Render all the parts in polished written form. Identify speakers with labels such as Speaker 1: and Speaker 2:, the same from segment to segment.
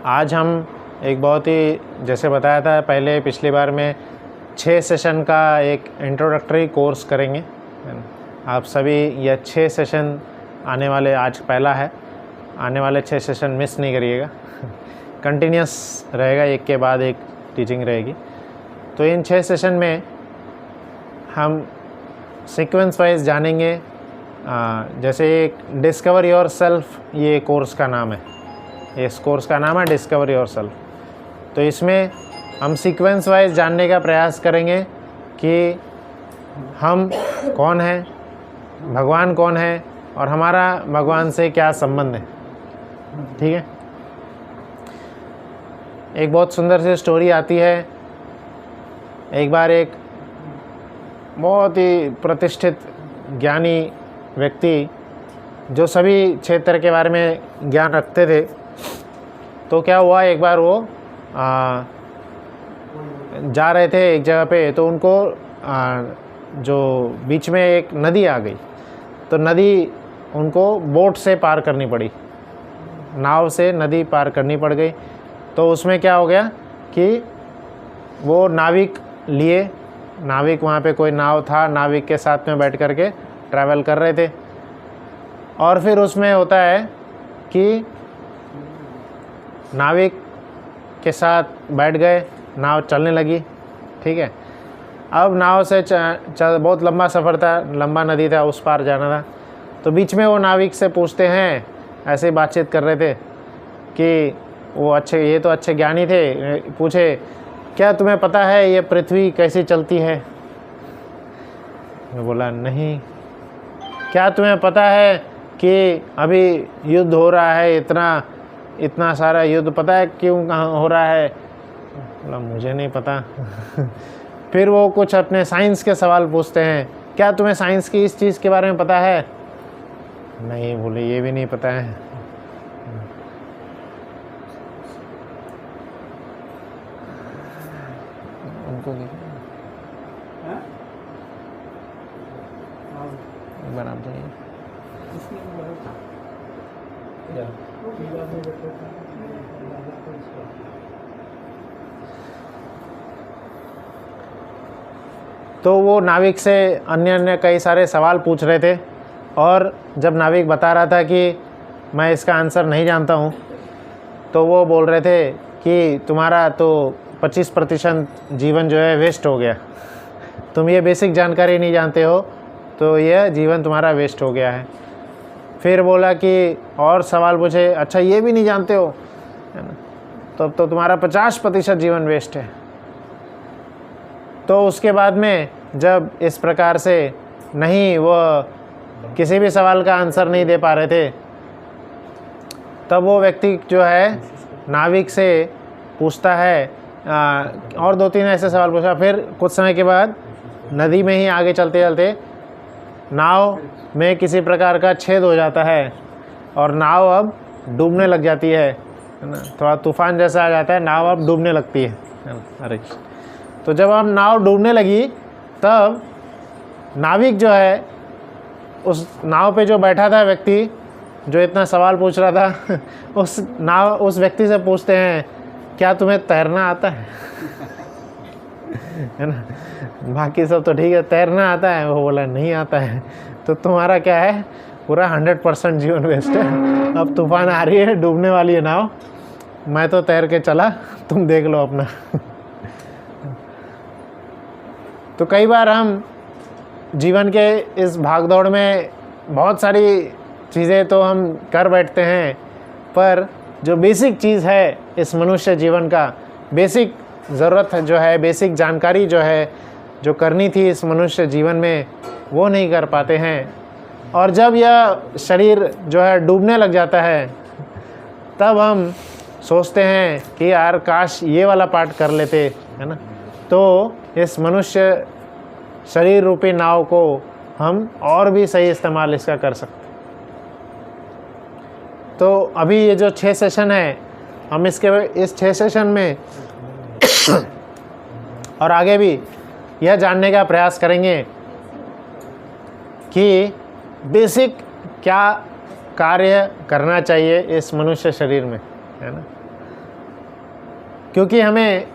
Speaker 1: आज हम एक बहुत ही, जैसे बताया था पहले पिछली बार में, 6 सेशन का एक इंट्रोडक्टरी कोर्स करेंगे। आप सभी यह 6 सेशन आने वाले, आज पहला है, आने वाले 6 सेशन मिस नहीं करिएगा। कंटिन्यूस रहेगा, एक के बाद एक टीचिंग रहेगी। तो इन 6 सेशन में हम सीक्वेंस वाइज जानेंगे। जैसे एक डिस्कवर योर सेल्फ, ये कोर्स का नाम है, इस कोर्स का नाम है डिस्कवर योर सेल्फ। तो इसमें हम सीक्वेंस वाइज जानने का प्रयास करेंगे कि हम कौन हैं, भगवान कौन है और हमारा भगवान से क्या संबंध है। ठीक है। एक बहुत सुंदर सी स्टोरी आती है। एक बार एक बहुत ही प्रतिष्ठित ज्ञानी व्यक्ति, जो सभी क्षेत्र के बारे में ज्ञान रखते थे, तो क्या हुआ, एक बार वो जा रहे थे एक जगह पे, तो उनको जो बीच में एक नदी आ गई। तो नदी उनको बोट से पार करनी पड़ी, नाव से नदी पार करनी पड़ गई। तो उसमें क्या हो गया कि वो नाविक लिए, नाविक वहाँ पे कोई नाव था, नाविक के साथ में बैठ कर के ट्रैवल कर रहे थे। और फिर उसमें होता है कि नाविक के साथ बैठ गए, नाव चलने लगी। ठीक है। अब नाव से बहुत लंबा सफ़र था, लंबा नदी था, उस पार जाना था। तो बीच में वो नाविक से पूछते हैं, ऐसे बातचीत कर रहे थे कि वो अच्छे, ये तो अच्छे ज्ञानी थे, पूछे क्या तुम्हें पता है ये पृथ्वी कैसी चलती है? मैं बोला नहीं। क्या तुम्हें पता है कि अभी युद्ध हो रहा है, इतना सारा युद्ध, पता है क्यों कहाँ हो रहा है? बोला मुझे नहीं पता। फिर वो कुछ अपने साइंस के सवाल पूछते हैं, क्या तुम्हें साइंस की इस चीज़ के बारे में पता है? नहीं। बोले ये भी नहीं पता है। उनको एक बार आप जाइए। तो वो नाविक से अन्य कई सारे सवाल पूछ रहे थे, और जब नाविक बता रहा था कि मैं इसका आंसर नहीं जानता हूँ, तो वो बोल रहे थे कि तुम्हारा तो 25% जीवन जो है वेस्ट हो गया, तुम ये बेसिक जानकारी नहीं जानते हो, तो यह जीवन तुम्हारा वेस्ट हो गया है। फिर बोला कि और सवाल पूछे, अच्छा ये भी नहीं जानते हो, है ना, तो तुम्हारा 50% जीवन वेस्ट है। तो उसके बाद में जब इस प्रकार से नहीं, वो किसी भी सवाल का आंसर नहीं दे पा रहे थे, तब वो व्यक्ति जो है नाविक से पूछता है, और 2-3 ऐसे सवाल पूछा। फिर कुछ समय के बाद नदी में ही आगे चलते चलते नाव में किसी प्रकार का छेद हो जाता है, और नाव अब डूबने लग जाती है ना, थोड़ा तूफान जैसा आ जाता है, नाव अब डूबने लगती है ना। अरे, तो जब अब नाव डूबने लगी, तब नाविक जो है, उस नाव पे जो बैठा था व्यक्ति, जो इतना सवाल पूछ रहा था, उस व्यक्ति से पूछते हैं, क्या तुम्हें तैरना आता है? है ना, बाकी सब तो ठीक है, तैरना आता है? वो बोला नहीं आता है। तो तुम्हारा क्या है, पूरा 100% जीवन वेस्ट है। अब तूफान आ रही है, डूबने वाली है नाव, मैं तो तैर के चला, तुम देख लो अपना। तो कई बार हम जीवन के इस भागदौड़ में बहुत सारी चीज़ें तो हम कर बैठते हैं, पर जो बेसिक चीज़ है इस मनुष्य जीवन का, बेसिक ज़रूरत जो है, बेसिक जानकारी जो है, जो करनी थी इस मनुष्य जीवन में, वो नहीं कर पाते हैं। और जब यह शरीर जो है डूबने लग जाता है, तब हम सोचते हैं कि यार काश ये वाला पार्ट कर लेते, है ना। तो इस मनुष्य शरीर रूपी नाव को हम और भी सही इस्तेमाल इसका कर सकते। तो अभी ये जो 6 सेशन है, हम इस 6 सेशन में और आगे भी यह जानने का प्रयास करेंगे कि बेसिक क्या कार्य करना चाहिए इस मनुष्य शरीर में, है ना। क्योंकि हमें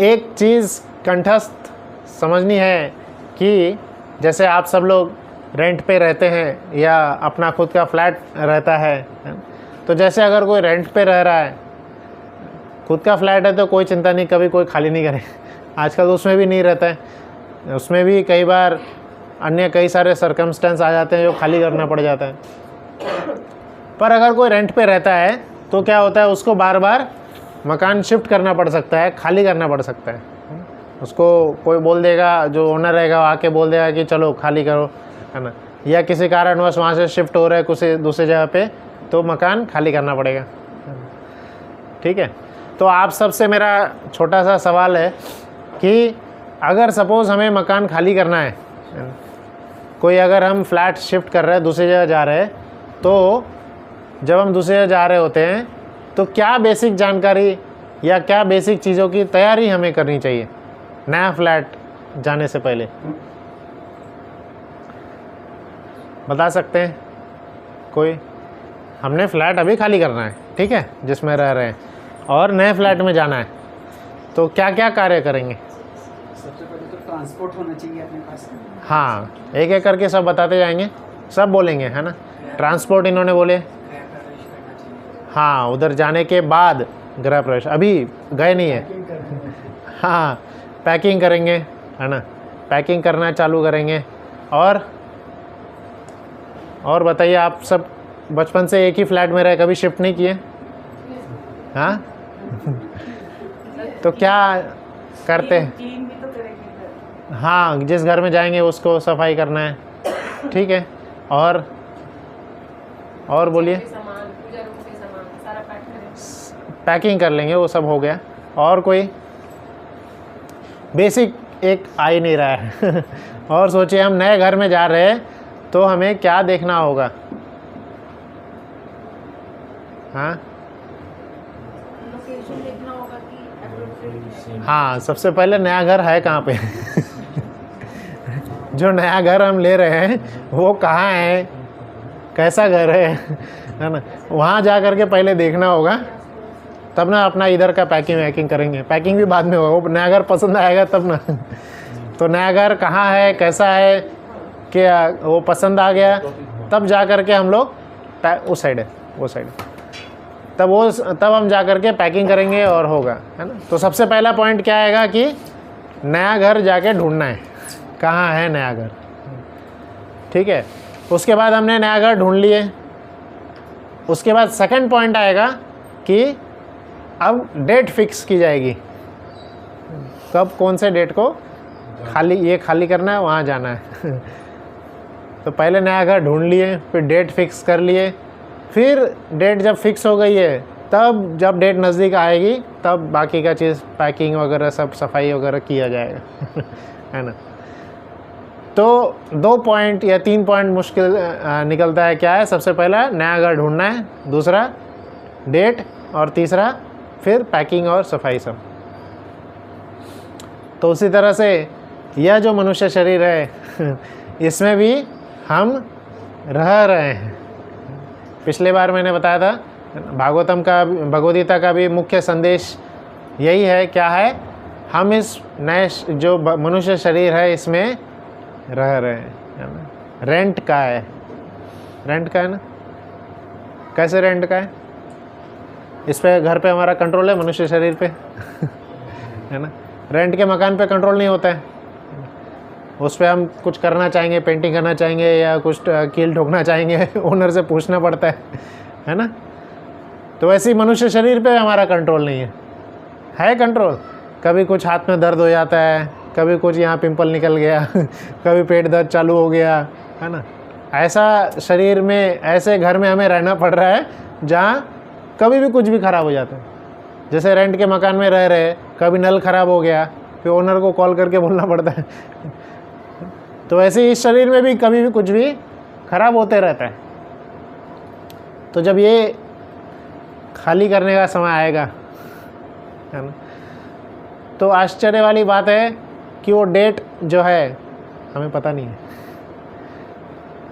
Speaker 1: एक चीज़ कंठस्थ समझनी है कि जैसे आप सब लोग रेंट पे रहते हैं या अपना खुद का फ्लैट रहता है, तो जैसे अगर कोई रेंट पे रह रहा है, खुद का फ्लैट है तो कोई चिंता नहीं, कभी कोई खाली नहीं करे। आजकल तो उसमें भी नहीं रहता है, उसमें भी कई बार अन्य कई सारे सर्कमस्टेंस आ जाते हैं जो खाली करना पड़ जाता है। पर अगर कोई रेंट पे रहता है तो क्या होता है, उसको बार बार मकान शिफ्ट करना पड़ सकता है, खाली करना पड़ सकता है। उसको कोई बोल देगा, जो ओनर रहेगा आके बोल देगा कि चलो खाली करो, है ना, या किसी कारणवश वहाँ से शिफ्ट हो रहा है किसी दूसरी जगह पे, तो मकान खाली करना पड़ेगा। ठीक है, तो आप सबसे मेरा छोटा सा सवाल है कि अगर सपोज़ हमें मकान खाली करना है, कोई अगर हम फ्लैट शिफ्ट कर रहे हैं, दूसरी जगह जा रहे हैं, तो जब हम दूसरी जगह जा रहे होते हैं तो क्या बेसिक जानकारी या क्या बेसिक चीज़ों की तैयारी हमें करनी चाहिए नया फ्लैट जाने से पहले? बता सकते हैं कोई? हमने फ्लैट अभी खाली करना है, ठीक है, जिसमें रह रहे हैं, और नए फ्लैट में जाना है, तो क्या क्या कार्य करेंगे?
Speaker 2: सबसे पहले तो ट्रांसपोर्ट होना चाहिए अपने पास।
Speaker 1: हाँ, एक एक करके सब बताते जाएंगे, सब बोलेंगे, है ना। ट्रांसपोर्ट इन्होंने बोले, हाँ, उधर जाने के बाद गृह प्रवेश, अभी गए नहीं है, हाँ, पैकिंग करेंगे, है ना, पैकिंग करना चालू करेंगे। और बताइए, आप सब बचपन से एक ही फ्लैट में रहे, कभी शिफ्ट नहीं किए? हाँ तो क्या करते हैं?
Speaker 3: क्लीन भी तो करेंगे।
Speaker 1: हाँ, जिस घर में जाएंगे उसको सफाई करना है, ठीक है। और बोलिए।
Speaker 3: सामान, पूजा रूम के सामान सारा पैक करेंगे,
Speaker 1: पैकिंग कर लेंगे, वो सब हो गया। और कोई बेसिक एक आ ही नहीं रहा है और सोचिए हम नए घर में जा रहे हैं तो हमें क्या देखना होगा? हाँ
Speaker 3: लोकेशन देखना होगा कि appropriate है।
Speaker 1: हाँ, सबसे पहले नया घर है कहाँ पे जो नया घर हम ले रहे हैं वो कहाँ है, कैसा घर है ना, वहाँ जा कर के पहले देखना होगा, तब ना अपना इधर का पैकिंग वैकिंग करेंगे। पैकिंग भी बाद में होगा, वो नया घर पसंद आएगा तब ना तो नया घर कहाँ है, कैसा है, क्या वो पसंद आ गया, तब जा कर के हम लोग उस साइड है, वो साइड, तब हम जा कर के पैकिंग करेंगे और होगा, है ना। तो सबसे पहला पॉइंट क्या आएगा कि नया घर जाके ढूंढना है, कहाँ है नया घर, ठीक है। उसके बाद हमने नया घर ढूंढ लिए, उसके बाद सेकंड पॉइंट आएगा कि अब डेट फिक्स की जाएगी, कब कौन से डेट को खाली करना है, वहाँ जाना है तो पहले नया घर ढूंढ लिए, फिर डेट फिक्स कर लिए, फिर डेट जब फिक्स हो गई है तब जब डेट नज़दीक आएगी तब बाकी का चीज़ पैकिंग वगैरह सब सफाई वगैरह किया जाएगा है ना। तो 2 पॉइंट या 3 पॉइंट मुश्किल निकलता है, क्या है? सबसे पहला नया घर ढूंढना है, दूसरा डेट, और तीसरा फिर पैकिंग और सफाई सब। तो उसी तरह से यह जो मनुष्य शरीर है इसमें भी हम रह रहे हैं। पिछले बार मैंने बताया था भगवद्गीता का भी मुख्य संदेश यही है, क्या है? हम इस नए जो मनुष्य शरीर है इसमें रह रहे हैं, है ना। रेंट का है, रेंट का है ना। कैसे रेंट का है? इस पे घर पे हमारा कंट्रोल है, मनुष्य शरीर पे है ना। रेंट के मकान पे कंट्रोल नहीं होता है, उस पर हम कुछ करना चाहेंगे, पेंटिंग करना चाहेंगे या कुछ कील ठोकना चाहेंगे ओनर से पूछना पड़ता है ना। तो वैसे ही मनुष्य शरीर पे हमारा कंट्रोल नहीं है कंट्रोल। कभी कुछ हाथ में दर्द हो जाता है, कभी कुछ यहाँ पिंपल निकल गया कभी पेट दर्द चालू हो गया, है ना। ऐसा शरीर में, ऐसे घर में हमें रहना पड़ रहा है जहाँ कभी भी कुछ भी ख़राब हो जाता है। जैसे रेंट के मकान में रह रहे, कभी नल ख़राब हो गया, फिर ओनर को कॉल करके बोलना पड़ता है तो वैसे ही इस शरीर में भी कभी भी कुछ भी ख़राब होते रहता है। तो जब ये खाली करने का समय आएगा, है ना, तो आश्चर्य वाली बात है कि वो डेट जो है हमें पता नहीं है।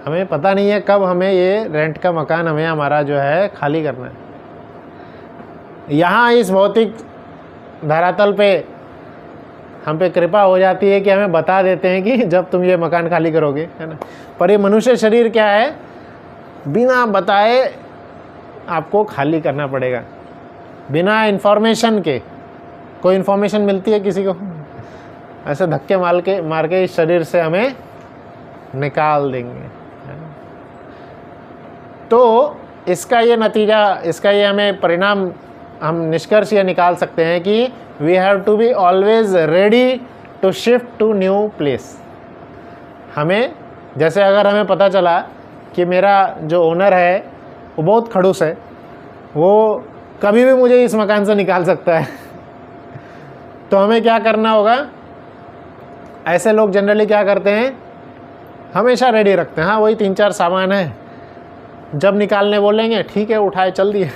Speaker 1: हमें पता नहीं है कब हमें ये रेंट का मकान हमें हमारा जो है खाली करना है। यहाँ इस भौतिक धरातल पे हम पे कृपा हो जाती है कि हमें बता देते हैं कि जब तुम ये मकान खाली करोगे, है ना। पर ये मनुष्य शरीर क्या है, बिना बताए आपको खाली करना पड़ेगा, बिना इन्फॉर्मेशन के। कोई इन्फॉर्मेशन मिलती है किसी को? ऐसे धक्के मार के इस शरीर से हमें निकाल देंगे, है ना। तो इसका ये नतीजा, इसका ये हमें परिणाम, हम निष्कर्ष ये निकाल सकते हैं कि we have to be always ready to shift to new place. हमें, जैसे अगर हमें पता चला कि मेरा जो ओनर है वो बहुत खड़ूस है, वो कभी भी मुझे इस मकान से निकाल सकता है तो हमें क्या करना होगा? ऐसे लोग जनरली क्या करते हैं, हमेशा रेडी रखते हैं। हाँ, वही 3-4 सामान है, जब निकालने बोलेंगे ठीक है उठाए चल दिए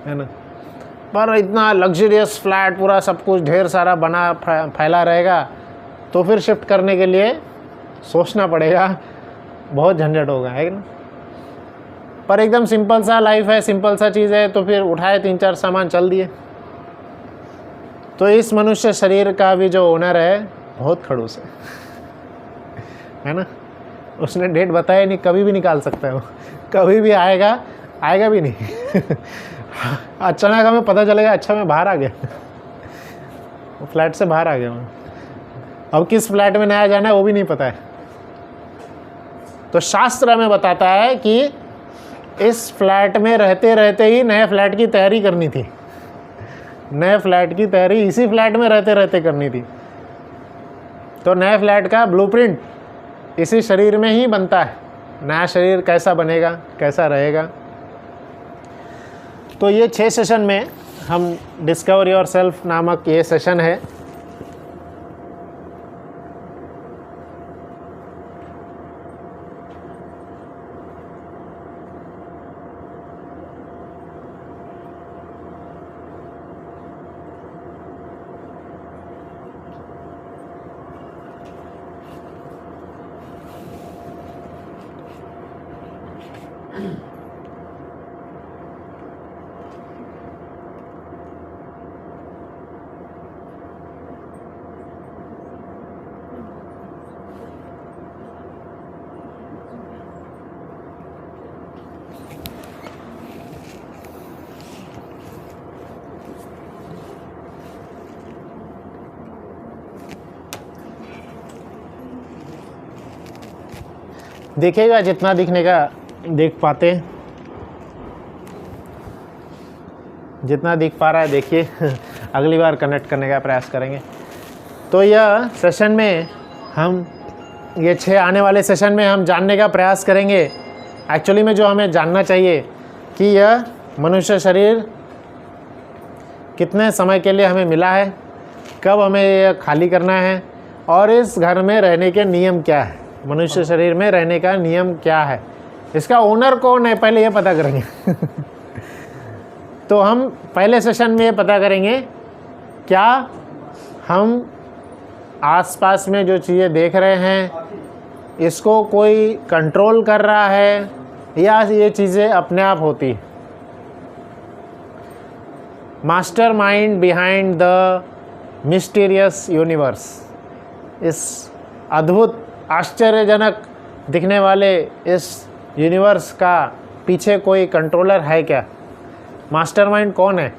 Speaker 1: है ना। पर इतना लग्जरियस फ्लैट, पूरा सब कुछ ढेर सारा बना फैला रहेगा तो फिर शिफ्ट करने के लिए सोचना पड़ेगा, बहुत झंझट होगा, है ना। पर एकदम सिंपल सा लाइफ है, सिंपल सा चीज़ है, तो फिर उठाए 3-4 सामान चल दिए। तो इस मनुष्य शरीर का भी जो ओनर है बहुत खड़ूस है ना। उसने डेट बताया नहीं, कभी भी निकाल सकता है वो, कभी भी आएगा भी नहीं अचानक हमें पता चलेगा, अच्छा मैं बाहर आ गया वो फ्लैट से बाहर आ गया मैं, अब किस फ्लैट में नया जाना है वो भी नहीं पता है। तो शास्त्र हमें बताता है कि इस फ्लैट में रहते रहते ही नए फ्लैट की तैयारी करनी थी, नए फ्लैट की तैयारी इसी फ्लैट में रहते रहते करनी थी। तो नए फ्लैट का ब्लूप्रिंट इसी शरीर में ही बनता है, नया शरीर कैसा बनेगा, कैसा रहेगा। तो ये 6 सेशन में हम डिस्कवर योरसेल्फ नामक ये सेशन है। देखिएगा जितना दिखने का देख पाते हैं, जितना दिख पा रहा है देखिए अगली बार कनेक्ट करने का प्रयास करेंगे। तो यह सेशन में हम, ये 6 आने वाले सेशन में हम जानने का प्रयास करेंगे एक्चुअली में जो हमें जानना चाहिए कि यह मनुष्य शरीर कितने समय के लिए हमें मिला है, कब हमें यह खाली करना है, और इस घर में रहने के नियम क्या है, मनुष्य शरीर में रहने का नियम क्या है, इसका ओनर कौन है, पहले ये पता करेंगे तो हम पहले सेशन में ये पता करेंगे क्या हम आसपास में जो चीज़ें देख रहे हैं इसको कोई कंट्रोल कर रहा है या ये चीज़ें अपने आप होती। Master mind behind the mysterious universe, इस अद्भुत आश्चर्यजनक दिखने वाले इस यूनिवर्स का पीछे कोई कंट्रोलर है क्या, मास्टरमाइंड कौन है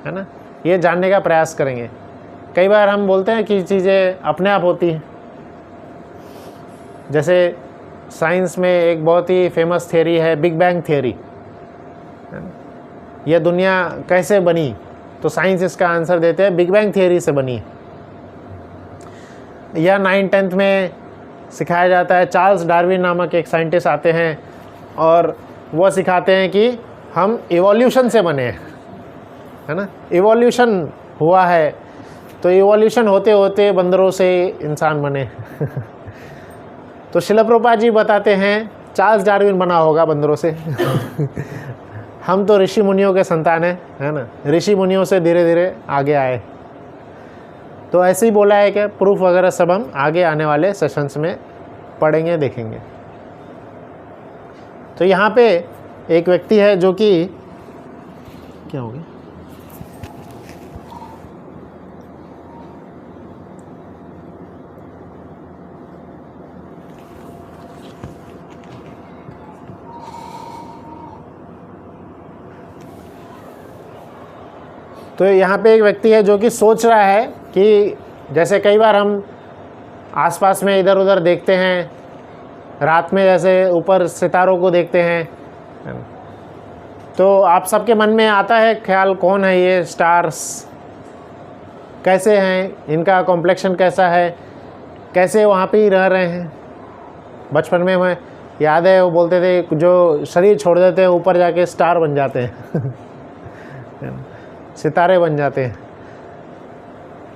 Speaker 1: ना, ये जानने का प्रयास करेंगे। कई बार हम बोलते हैं कि चीज़ें अपने आप होती हैं, जैसे साइंस में एक बहुत ही फेमस थियरी है बिग बैंग थियरी। यह दुनिया कैसे बनी, तो साइंस इसका आंसर देते हैं बिग बैंग थियरी से बनी है। यह 9th-10th में सिखाया जाता है। चार्ल्स डार्विन नामक एक साइंटिस्ट आते हैं और वह सिखाते हैं कि हम इवोल्यूशन से बने हैं, है ना, इवोल्यूशन हुआ है, तो इवोल्यूशन होते होते बंदरों से इंसान बने तो शिला प्रभुपाद जी बताते हैं चार्ल्स डार्विन बना होगा बंदरों से हम तो ऋषि मुनियों के संतान हैं, है ना, ऋषि मुनियों से धीरे धीरे आगे आए। तो ऐसे ही बोला है कि प्रूफ वगैरह सब हम आगे आने वाले सेशंस में पढ़ेंगे, देखेंगे। तो यहाँ पे एक व्यक्ति है जो कि क्या हो गया, तो यहाँ पे एक व्यक्ति है जो कि सोच रहा है कि जैसे कई बार हम आसपास में इधर उधर देखते हैं, रात में जैसे ऊपर सितारों को देखते हैं, तो आप सबके मन में आता है ख्याल कौन है ये स्टार्स, कैसे हैं, इनका कॉम्प्लेक्शन कैसा है, कैसे वहाँ पे ही रह रहे हैं। बचपन में मैं याद है वो बोलते थे जो शरीर छोड़ देते हैं ऊपर जाके स्टार बन जाते हैं सितारे बन जाते हैं।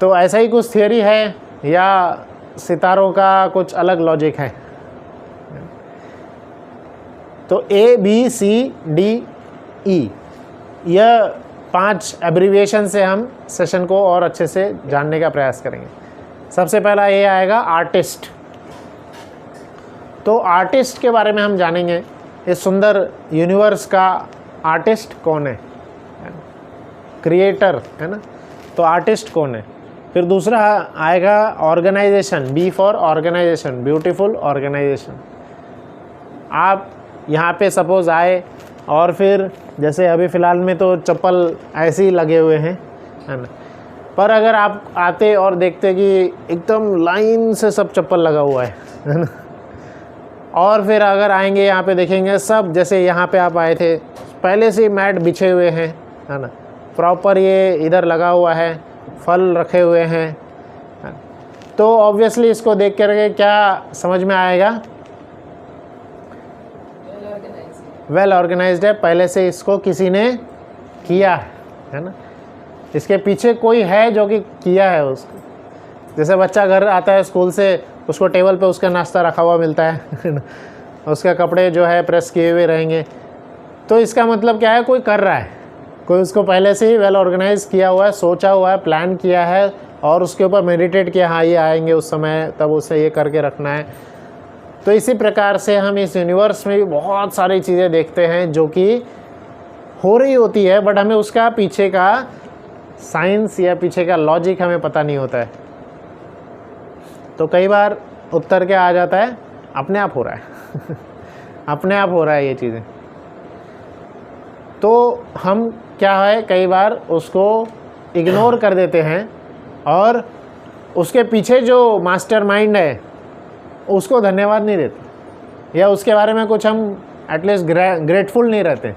Speaker 1: तो ऐसा ही कुछ थियरी है या सितारों का कुछ अलग लॉजिक है? तो ABCDE यह 5 एब्रीविएशन से हम सेशन को और अच्छे से जानने का प्रयास करेंगे। सबसे पहला ये आएगा आर्टिस्ट। तो आर्टिस्ट के बारे में हम जानेंगे, इस सुंदर यूनिवर्स का आर्टिस्ट कौन है, क्रिएटर है ना। तो आर्टिस्ट कौन है। फिर दूसरा आएगा organisation, B for organisation, beautiful organisation. आप यहाँ पे सपोज़ आए और फिर जैसे अभी फ़िलहाल में तो चप्पल ऐसे ही लगे हुए हैं, है ना, पर अगर आप आते और देखते कि एकदम लाइन से सब चप्पल लगा हुआ है ना, और फिर अगर आएंगे यहाँ पे देखेंगे सब जैसे यहाँ पे आप आए थे पहले से ही मैट बिछे हुए हैं, है ना, प्रॉपर ये इधर लगा हुआ है, फल रखे हुए हैं, तो ऑब्वियसली इसको देख कर क्या समझ में आएगा, वेल ऑर्गेनाइज्ड है, पहले से इसको किसी ने किया है ना, इसके पीछे कोई है जो कि किया है उसको। जैसे बच्चा घर आता है स्कूल से, उसको टेबल पे उसका नाश्ता रखा हुआ मिलता है उसका कपड़े जो है प्रेस किए हुए रहेंगे, तो इसका मतलब क्या है, कोई कर रहा है, कोई उसको पहले से ही वेल ऑर्गेनाइज किया हुआ है, सोचा हुआ है, प्लान किया है और उसके ऊपर मेडिटेट किया, हाँ ये आएंगे उस समय तब उसे ये करके रखना है। तो इसी प्रकार से हम इस यूनिवर्स में भी बहुत सारी चीज़ें देखते हैं जो कि हो रही होती है, बट हमें उसका पीछे का साइंस या पीछे का लॉजिक हमें पता नहीं होता है। तो कई बार उत्तर क्या आ जाता है, अपने आप हो रहा है अपने आप हो रहा है ये चीज़ें। तो हम क्या है कई बार उसको इग्नोर कर देते हैं और उसके पीछे जो मास्टर माइंड है उसको धन्यवाद नहीं देते, या उसके बारे में कुछ हम एटलीस्ट ग्रेटफुल नहीं रहते।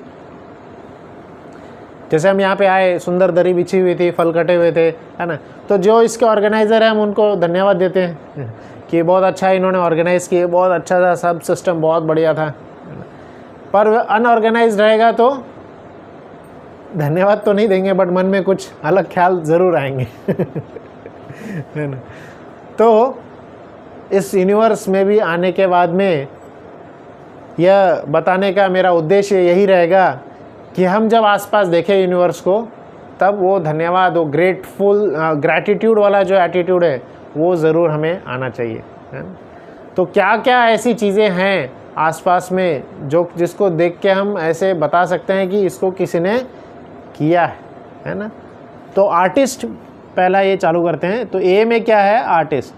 Speaker 1: जैसे हम यहाँ पे आए, सुंदर दरी बिछी हुई थी, फल कटे हुए थे, है ना, तो जो इसके ऑर्गेनाइज़र है हम उनको धन्यवाद देते हैं कि बहुत अच्छा इन्होंने ऑर्गेनाइज़ किए, बहुत अच्छा था, सब सिस्टम बहुत बढ़िया था। पर अनऑर्गेनाइज रहेगा तो धन्यवाद तो नहीं देंगे, बट मन में कुछ अलग ख्याल ज़रूर आएंगे है ना। तो इस यूनिवर्स में भी आने के बाद में यह बताने का मेरा उद्देश्य यही रहेगा कि हम जब आसपास देखें यूनिवर्स को, तब वो धन्यवाद, वो ग्रैटिट्यूड वाला जो एटीट्यूड है वो ज़रूर हमें आना चाहिए, है ना। तो क्या क्या ऐसी चीज़ें हैं आसपास में जो जिसको देख के हम ऐसे बता सकते हैं कि इसको किसी ने किया है ना। तो आर्टिस्ट पहला ये चालू करते हैं। तो ए में क्या है, आर्टिस्ट।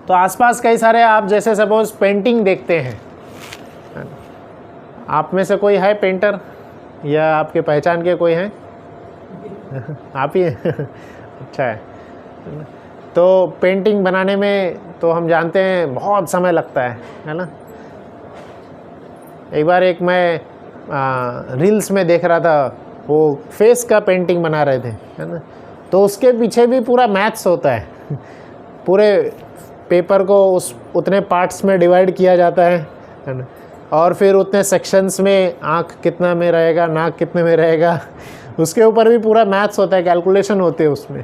Speaker 1: तो आसपास कई सारे आप जैसे सपोज पेंटिंग देखते हैं, आप में से कोई है पेंटर या आपके पहचान के कोई हैं आप ही हैं अच्छा है। तो पेंटिंग बनाने में तो हम जानते हैं बहुत समय लगता है ना। एक बार मैं रील्स में देख रहा था, वो फेस का पेंटिंग बना रहे थे, है ना। तो उसके पीछे भी पूरा मैथ्स होता है पूरे पेपर को उतने पार्ट्स में डिवाइड किया जाता है ना, और फिर उतने सेक्शंस में आँख कितना में रहेगा, नाक कितने में रहेगा, उसके ऊपर भी पूरा मैथ्स होता है, कैलकुलेशन होते हैं उसमें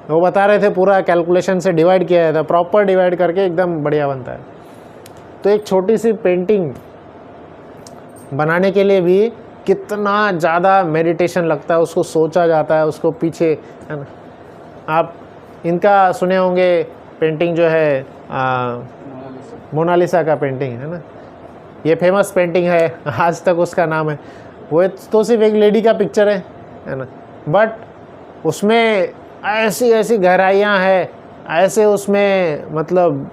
Speaker 1: वो बता रहे थे पूरा कैलकुलेशन से डिवाइड किया जाता है, प्रॉपर डिवाइड करके एकदम बढ़िया बनता है। तो एक छोटी सी पेंटिंग बनाने के लिए भी कितना ज़्यादा मेडिटेशन लगता है, उसको सोचा जाता है, उसको पीछे, है ना। आप इनका सुने होंगे पेंटिंग जो है मोनालिसा का पेंटिंग, है ना। ये फेमस पेंटिंग है, आज तक उसका नाम है। वो तो सिर्फ एक लेडी का पिक्चर है ना, बट उसमें ऐसी ऐसी गहराइयाँ हैं, ऐसे उसमें मतलब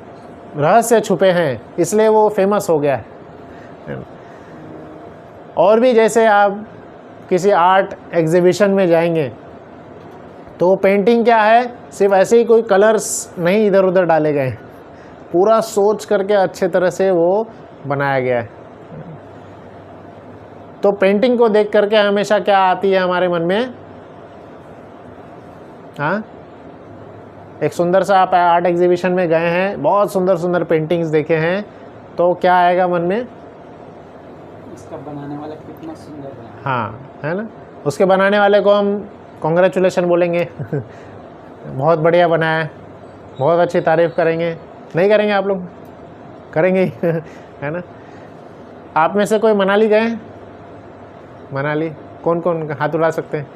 Speaker 1: रहस्य छुपे हैं, इसलिए वो फेमस हो गया है ना। और भी जैसे आप किसी आर्ट एग्जीबिशन में जाएंगे तो वो पेंटिंग क्या है, सिर्फ ऐसे ही कोई कलर्स नहीं इधर उधर डाले गए, पूरा सोच करके अच्छे तरह से वो बनाया गया है। तो पेंटिंग को देख करके हमेशा क्या आती है हमारे मन में, हाँ, एक सुंदर सा आप आर्ट एग्जीबिशन में गए हैं, बहुत सुंदर सुंदर पेंटिंग्स देखे हैं, तो क्या आएगा मन में,
Speaker 2: इसका बनाने वाला कितना सुंदर है।
Speaker 1: हाँ, है ना। उसके बनाने वाले को हम कॉन्ग्रेचुलेशन बोलेंगे बहुत बढ़िया बनाया है, बहुत अच्छी तारीफ़ करेंगे, नहीं करेंगे आप लोग, करेंगे ही है ना। आप में से कोई मनाली गए हैं? मनाली कौन कौन हाथ उठा सकते हैं?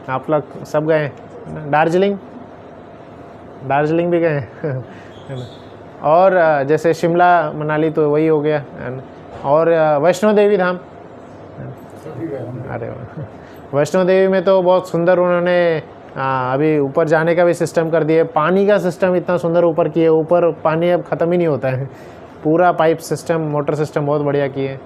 Speaker 1: आप लोग सब गए हैं। दार्जिलिंग, दार्जिलिंग भी गए हैं है ना। और जैसे शिमला मनाली तो वही हो गया है ना। और वैष्णो देवी धाम, अरे वाह, वैष्णो देवी में तो बहुत सुंदर उन्होंने अभी ऊपर जाने का भी सिस्टम कर दिए, पानी का सिस्टम इतना सुंदर ऊपर किए, ऊपर पानी अब ख़त्म ही नहीं होता है, पूरा पाइप सिस्टम, मोटर सिस्टम बहुत बढ़िया किए।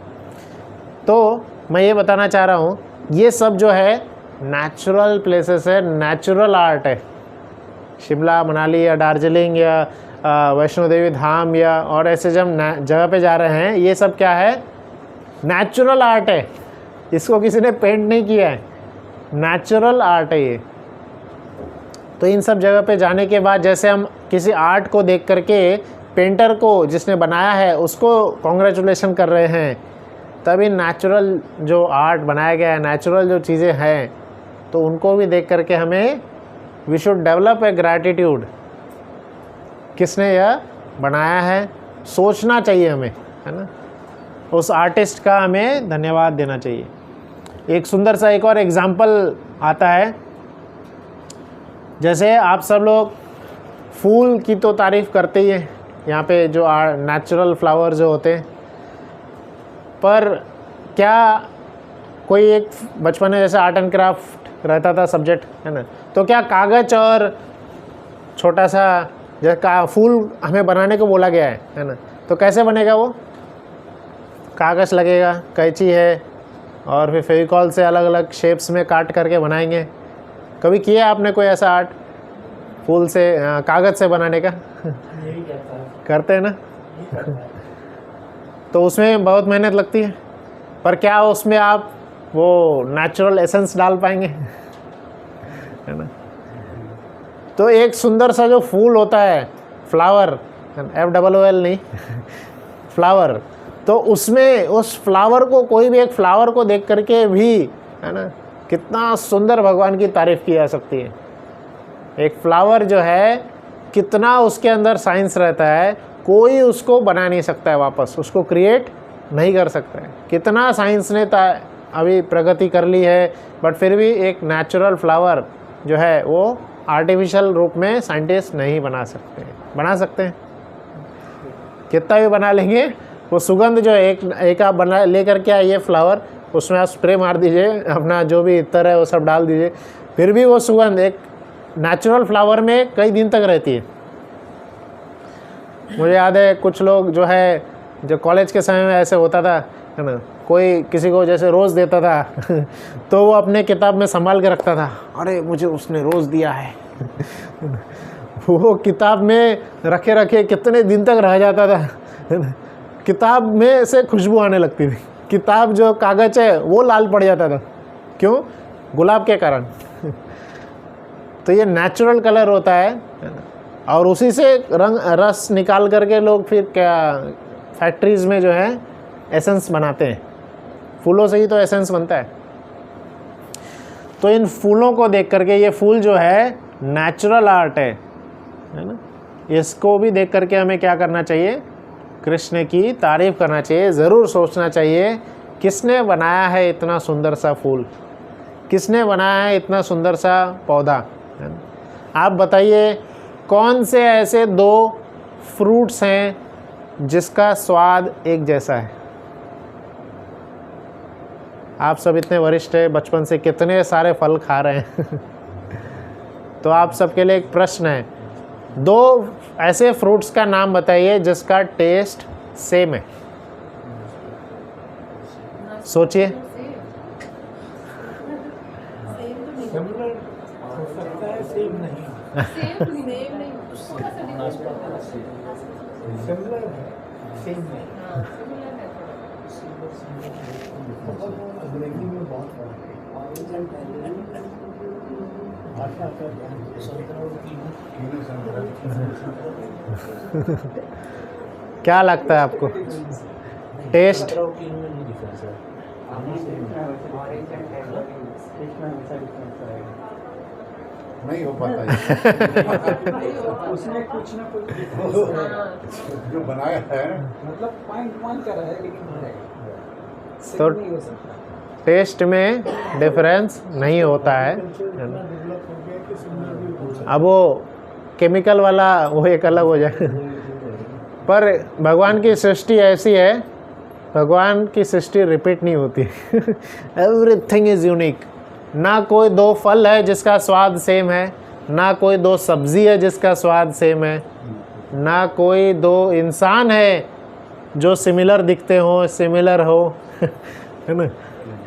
Speaker 1: तो मैं ये बताना चाह रहा हूँ, ये सब जो है नेचुरल प्लेसेस है, नेचुरल आर्ट है। शिमला मनाली या दार्जिलिंग या वैष्णो देवी धाम या और ऐसे जब जगह पे जा रहे हैं, ये सब क्या है, नेचुरल आर्ट है, इसको किसी ने पेंट नहीं किया है, नेचुरल आर्ट है ये। तो इन सब जगह पे जाने के बाद जैसे हम किसी आर्ट को देख करके पेंटर को जिसने बनाया है उसको कॉन्ग्रेचुलेशन कर रहे हैं, तभी नेचुरल जो आर्ट बनाया गया है, नेचुरल जो चीज़ें हैं, तो उनको भी देख करके हमें we should develop a gratitude, किसने यह बनाया है, सोचना चाहिए हमें, है ना। उस आर्टिस्ट का हमें धन्यवाद देना चाहिए। एक सुंदर सा एक और एग्जाम्पल आता है, जैसे आप सब लोग फूल की तो तारीफ़ करते ही हैं, यहाँ पे जो नेचुरल फ्लावर जो होते हैं, पर क्या कोई एक बचपन में जैसे आर्ट एंड क्राफ्ट रहता था सब्जेक्ट, है ना, तो क्या कागज़ और छोटा सा जैसे फूल हमें बनाने को बोला गया है ना, तो कैसे बनेगा वो, कागज़ लगेगा, कैंची है, और फिर फेविकॉल से अलग अलग शेप्स में काट करके बनाएंगे। कभी किया आपने कोई ऐसा आर्ट फूल से कागज़ से बनाने का? करते हैं ना तो उसमें बहुत मेहनत लगती है, पर क्या उसमें आप वो नेचुरल एसेंस डाल पाएंगे है ना। तो एक सुंदर सा जो फूल होता है, फ्लावर, FOOL नहीं फ्लावर, तो उसमें उस फ्लावर को, कोई भी एक फ्लावर को देख करके भी, है ना, कितना सुंदर भगवान की तारीफ़ की जा सकती है। एक फ्लावर जो है, कितना उसके अंदर साइंस रहता है, कोई उसको बना नहीं सकता है वापस, उसको क्रिएट नहीं कर सकता है। कितना साइंस ने अभी प्रगति कर ली है, बट फिर भी एक नेचुरल फ्लावर जो है वो आर्टिफिशियल रूप में साइंटिस्ट नहीं बना सकते। बना सकते हैं, कितना भी बना लेंगे, वो सुगंध जो है एक आप बना लेकर के आइए फ्लावर, उसमें आप स्प्रे मार दीजिए, अपना जो भी इत्र है वो सब डाल दीजिए, फिर भी वो सुगंध एक नेचुरल फ्लावर में कई दिन तक रहती है। मुझे याद है कुछ लोग जो है, जो कॉलेज के समय में ऐसे होता था, है ना, कोई किसी को जैसे रोज़ देता था तो वो अपने किताब में संभाल के रखता था, अरे मुझे उसने रोज़ दिया है वो किताब में रखे रखे कितने दिन तक रह जाता था, है ना, किताब में से खुशबू आने लगती थी, किताब जो कागज़ है वो लाल पड़ जाता था, क्यों? गुलाब के कारण तो ये नेचुरल कलर होता है ना, और उसी से रंग रस निकाल करके लोग फिर क्या फैक्ट्रीज़ में जो है एसेंस बनाते हैं, फूलों से ही तो एसेंस बनता है। तो इन फूलों को देख करके, ये फूल जो है नेचुरल आर्ट है ना, इसको भी देख करके हमें क्या करना चाहिए, कृष्ण की तारीफ़ करना चाहिए, ज़रूर सोचना चाहिए किसने बनाया है इतना सुंदर सा फूल, किसने बनाया है इतना सुंदर सा पौधा, है ना। आप बताइए कौन से ऐसे दो फ्रूट्स हैं जिसका स्वाद एक जैसा है? आप सब इतने वरिष्ठ हैं, बचपन से कितने सारे फल खा रहे हैं तो आप सबके लिए एक प्रश्न है, दो ऐसे फ्रूट्स का नाम बताइए जिसका टेस्ट सेम है। सोचिए,
Speaker 3: सेम नहीं थोड़ा सा different है।
Speaker 4: सिमिलर है, सेम है।
Speaker 3: हाँ, similar है थोड़ा।
Speaker 4: अंग्रेजी में बहुत फर्क है। भाषा का ध्यान
Speaker 1: क्या लगता है आपको टेस्ट?
Speaker 4: नहीं हो पाता है।
Speaker 2: उसमें कुछ ना कुछ
Speaker 3: हाँ,
Speaker 4: जो बनाया है
Speaker 2: मतलब पॉइंट वन कर रहा है लेकिन हो जाएगा
Speaker 1: तो
Speaker 2: नहीं हो सकता।
Speaker 1: टेस्ट में डिफरेंस नहीं होता है ना? अब वो केमिकल वाला वो एक अलग हो जाए। पर भगवान की सृष्टि ऐसी है, भगवान की सृष्टि रिपीट नहीं होती। Everything is unique. ना कोई दो फल है जिसका स्वाद सेम है, ना कोई दो सब्जी है जिसका स्वाद सेम है, ना कोई दो इंसान है जो सिमिलर दिखते हो, सिमिलर हो, है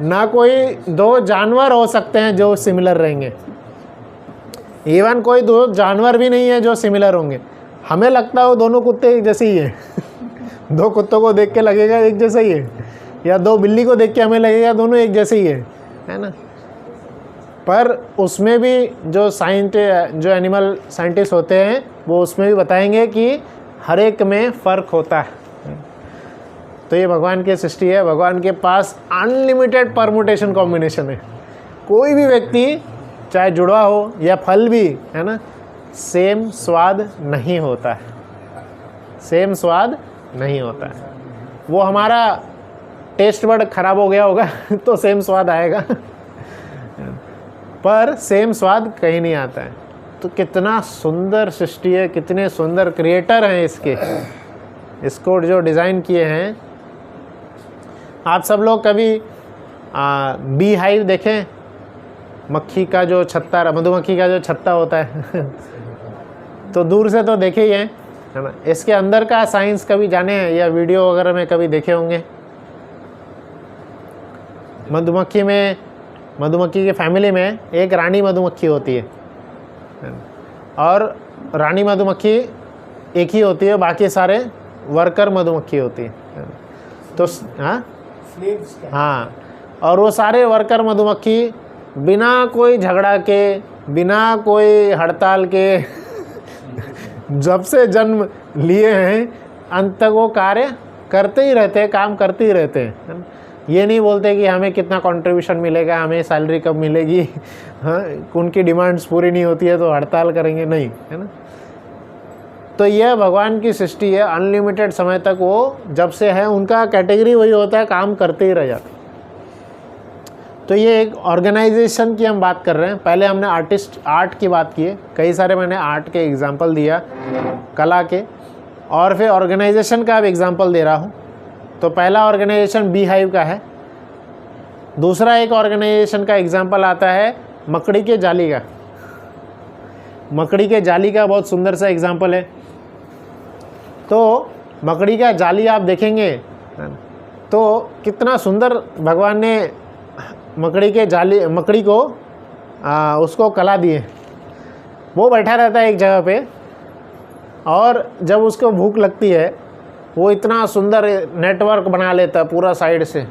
Speaker 1: ना कोई दो जानवर हो सकते हैं जो सिमिलर रहेंगे। इवन कोई दो जानवर भी नहीं है जो सिमिलर होंगे। हमें लगता है वो दोनों कुत्ते एक जैसे ही है। दो कुत्तों को देख के लगेगा एक जैसा ही है, या दो बिल्ली को देख के हमें लगेगा दोनों एक जैसे ही है ना? पर उसमें भी जो जो एनिमल साइंटिस्ट होते हैं वो उसमें भी बताएंगे कि हर एक में फ़र्क होता है। तो ये भगवान की सृष्टि है। भगवान के पास अनलिमिटेड परमुटेशन कॉम्बिनेशन है। कोई भी व्यक्ति चाहे जुड़वा हो या फल भी, है ना, सेम स्वाद नहीं होता है, सेम स्वाद नहीं होता है। वो हमारा टेस्ट बड खराब हो गया होगा तो सेम स्वाद आएगा, पर सेम स्वाद कहीं नहीं आता है। तो कितना सुंदर सृष्टि है, कितने सुंदर क्रिएटर हैं इसको जो डिज़ाइन किए हैं। आप सब लोग कभी बी हाइव देखें? मक्खी का जो छत्ता, मधुमक्खी का जो छत्ता होता है तो दूर से तो देखे ही हैं, है ना? इसके अंदर का साइंस कभी जाने हैं या वीडियो वगैरह में कभी देखे होंगे? मधुमक्खी के फैमिली में एक रानी मधुमक्खी होती है और रानी मधुमक्खी एक ही होती है, बाकी सारे वर्कर मधुमक्खी होती है। तो हाँ, और वो सारे वर्कर मधुमक्खी बिना कोई झगड़ा के, बिना कोई हड़ताल के जब से जन्म लिए हैं अंत तक वो कार्य करते ही रहते हैं, काम करते ही रहते हैं। ये नहीं बोलते कि हमें कितना कंट्रीब्यूशन मिलेगा, हमें सैलरी कब मिलेगी, हाँ, उनकी डिमांड्स पूरी नहीं होती है तो हड़ताल करेंगे, नहीं, है ना? तो यह भगवान की सृष्टि है। अनलिमिटेड समय तक वो जब से है उनका कैटेगरी वही होता है, काम करते ही रह जाते। तो ये एक ऑर्गेनाइजेशन की हम बात कर रहे हैं। पहले हमने आर्ट की बात की है, कई सारे मैंने आर्ट के एग्जाम्पल दिया, कला के, और फिर ऑर्गेनाइजेशन का अब एग्जाम्पल दे रहा हूँ। तो पहला ऑर्गेनाइजेशन बी हाइव का है। दूसरा एक ऑर्गेनाइजेशन का एग्जाम्पल आता है मकड़ी के जाली का। मकड़ी के जाली का बहुत सुंदर सा एग्जाम्पल है। तो मकड़ी का जाली आप देखेंगे तो कितना सुंदर भगवान ने मकड़ी को उसको कला दिए। वो बैठा रहता है एक जगह पे, और जब उसको भूख लगती है वो इतना सुंदर नेटवर्क बना लेता है पूरा साइड से।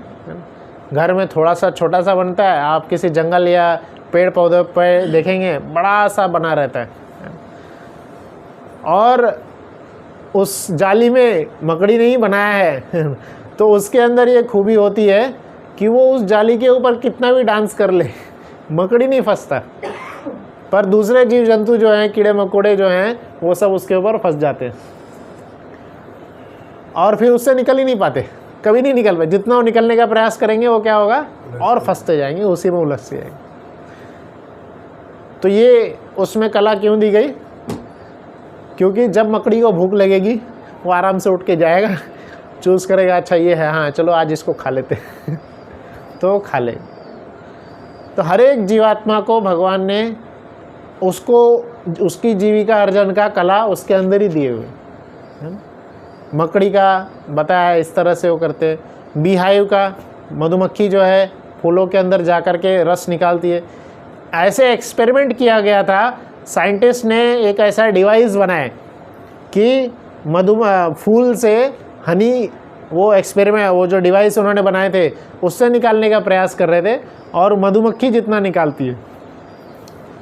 Speaker 1: घर में थोड़ा सा छोटा सा बनता है, आप किसी जंगल या पेड़ पौधे पे देखेंगे बड़ा सा बना रहता है। और उस जाली में मकड़ी नहीं बनाया है तो उसके अंदर ये खूबी होती है कि वो उस जाली के ऊपर कितना भी डांस कर ले, मकड़ी नहीं फंसता। पर दूसरे जीव जंतु जो हैं, कीड़े मकोड़े जो हैं, वो सब उसके ऊपर फंस जाते हैं और फिर उससे निकल ही नहीं पाते, कभी नहीं निकल पाए। जितना वो निकलने का प्रयास करेंगे वो क्या होगा, और फंसते जाएंगे, उसी में उलझते जाएंगे। तो ये उसमें कला क्यों दी गई? क्योंकि जब मकड़ी को भूख लगेगी वो आराम से उठ के जाएगा, चूज़ करेगा, अच्छा ये है, हाँ चलो आज इसको खा लेते तो खा ले। तो हर एक जीवात्मा को भगवान ने उसकी जीविका अर्जन का कला उसके अंदर ही दिए हुए है। मकड़ी का बताया इस तरह से वो करते। बी हाइव का, मधुमक्खी जो है फूलों के अंदर जा कर के रस निकालती है। ऐसे एक्सपेरिमेंट किया गया था साइंटिस्ट ने एक ऐसा डिवाइस बनाया कि फूल से हनी, वो एक्सपेरिमेंट, वो जो डिवाइस उन्होंने बनाए थे उससे निकालने का प्रयास कर रहे थे, और मधुमक्खी जितना निकालती है,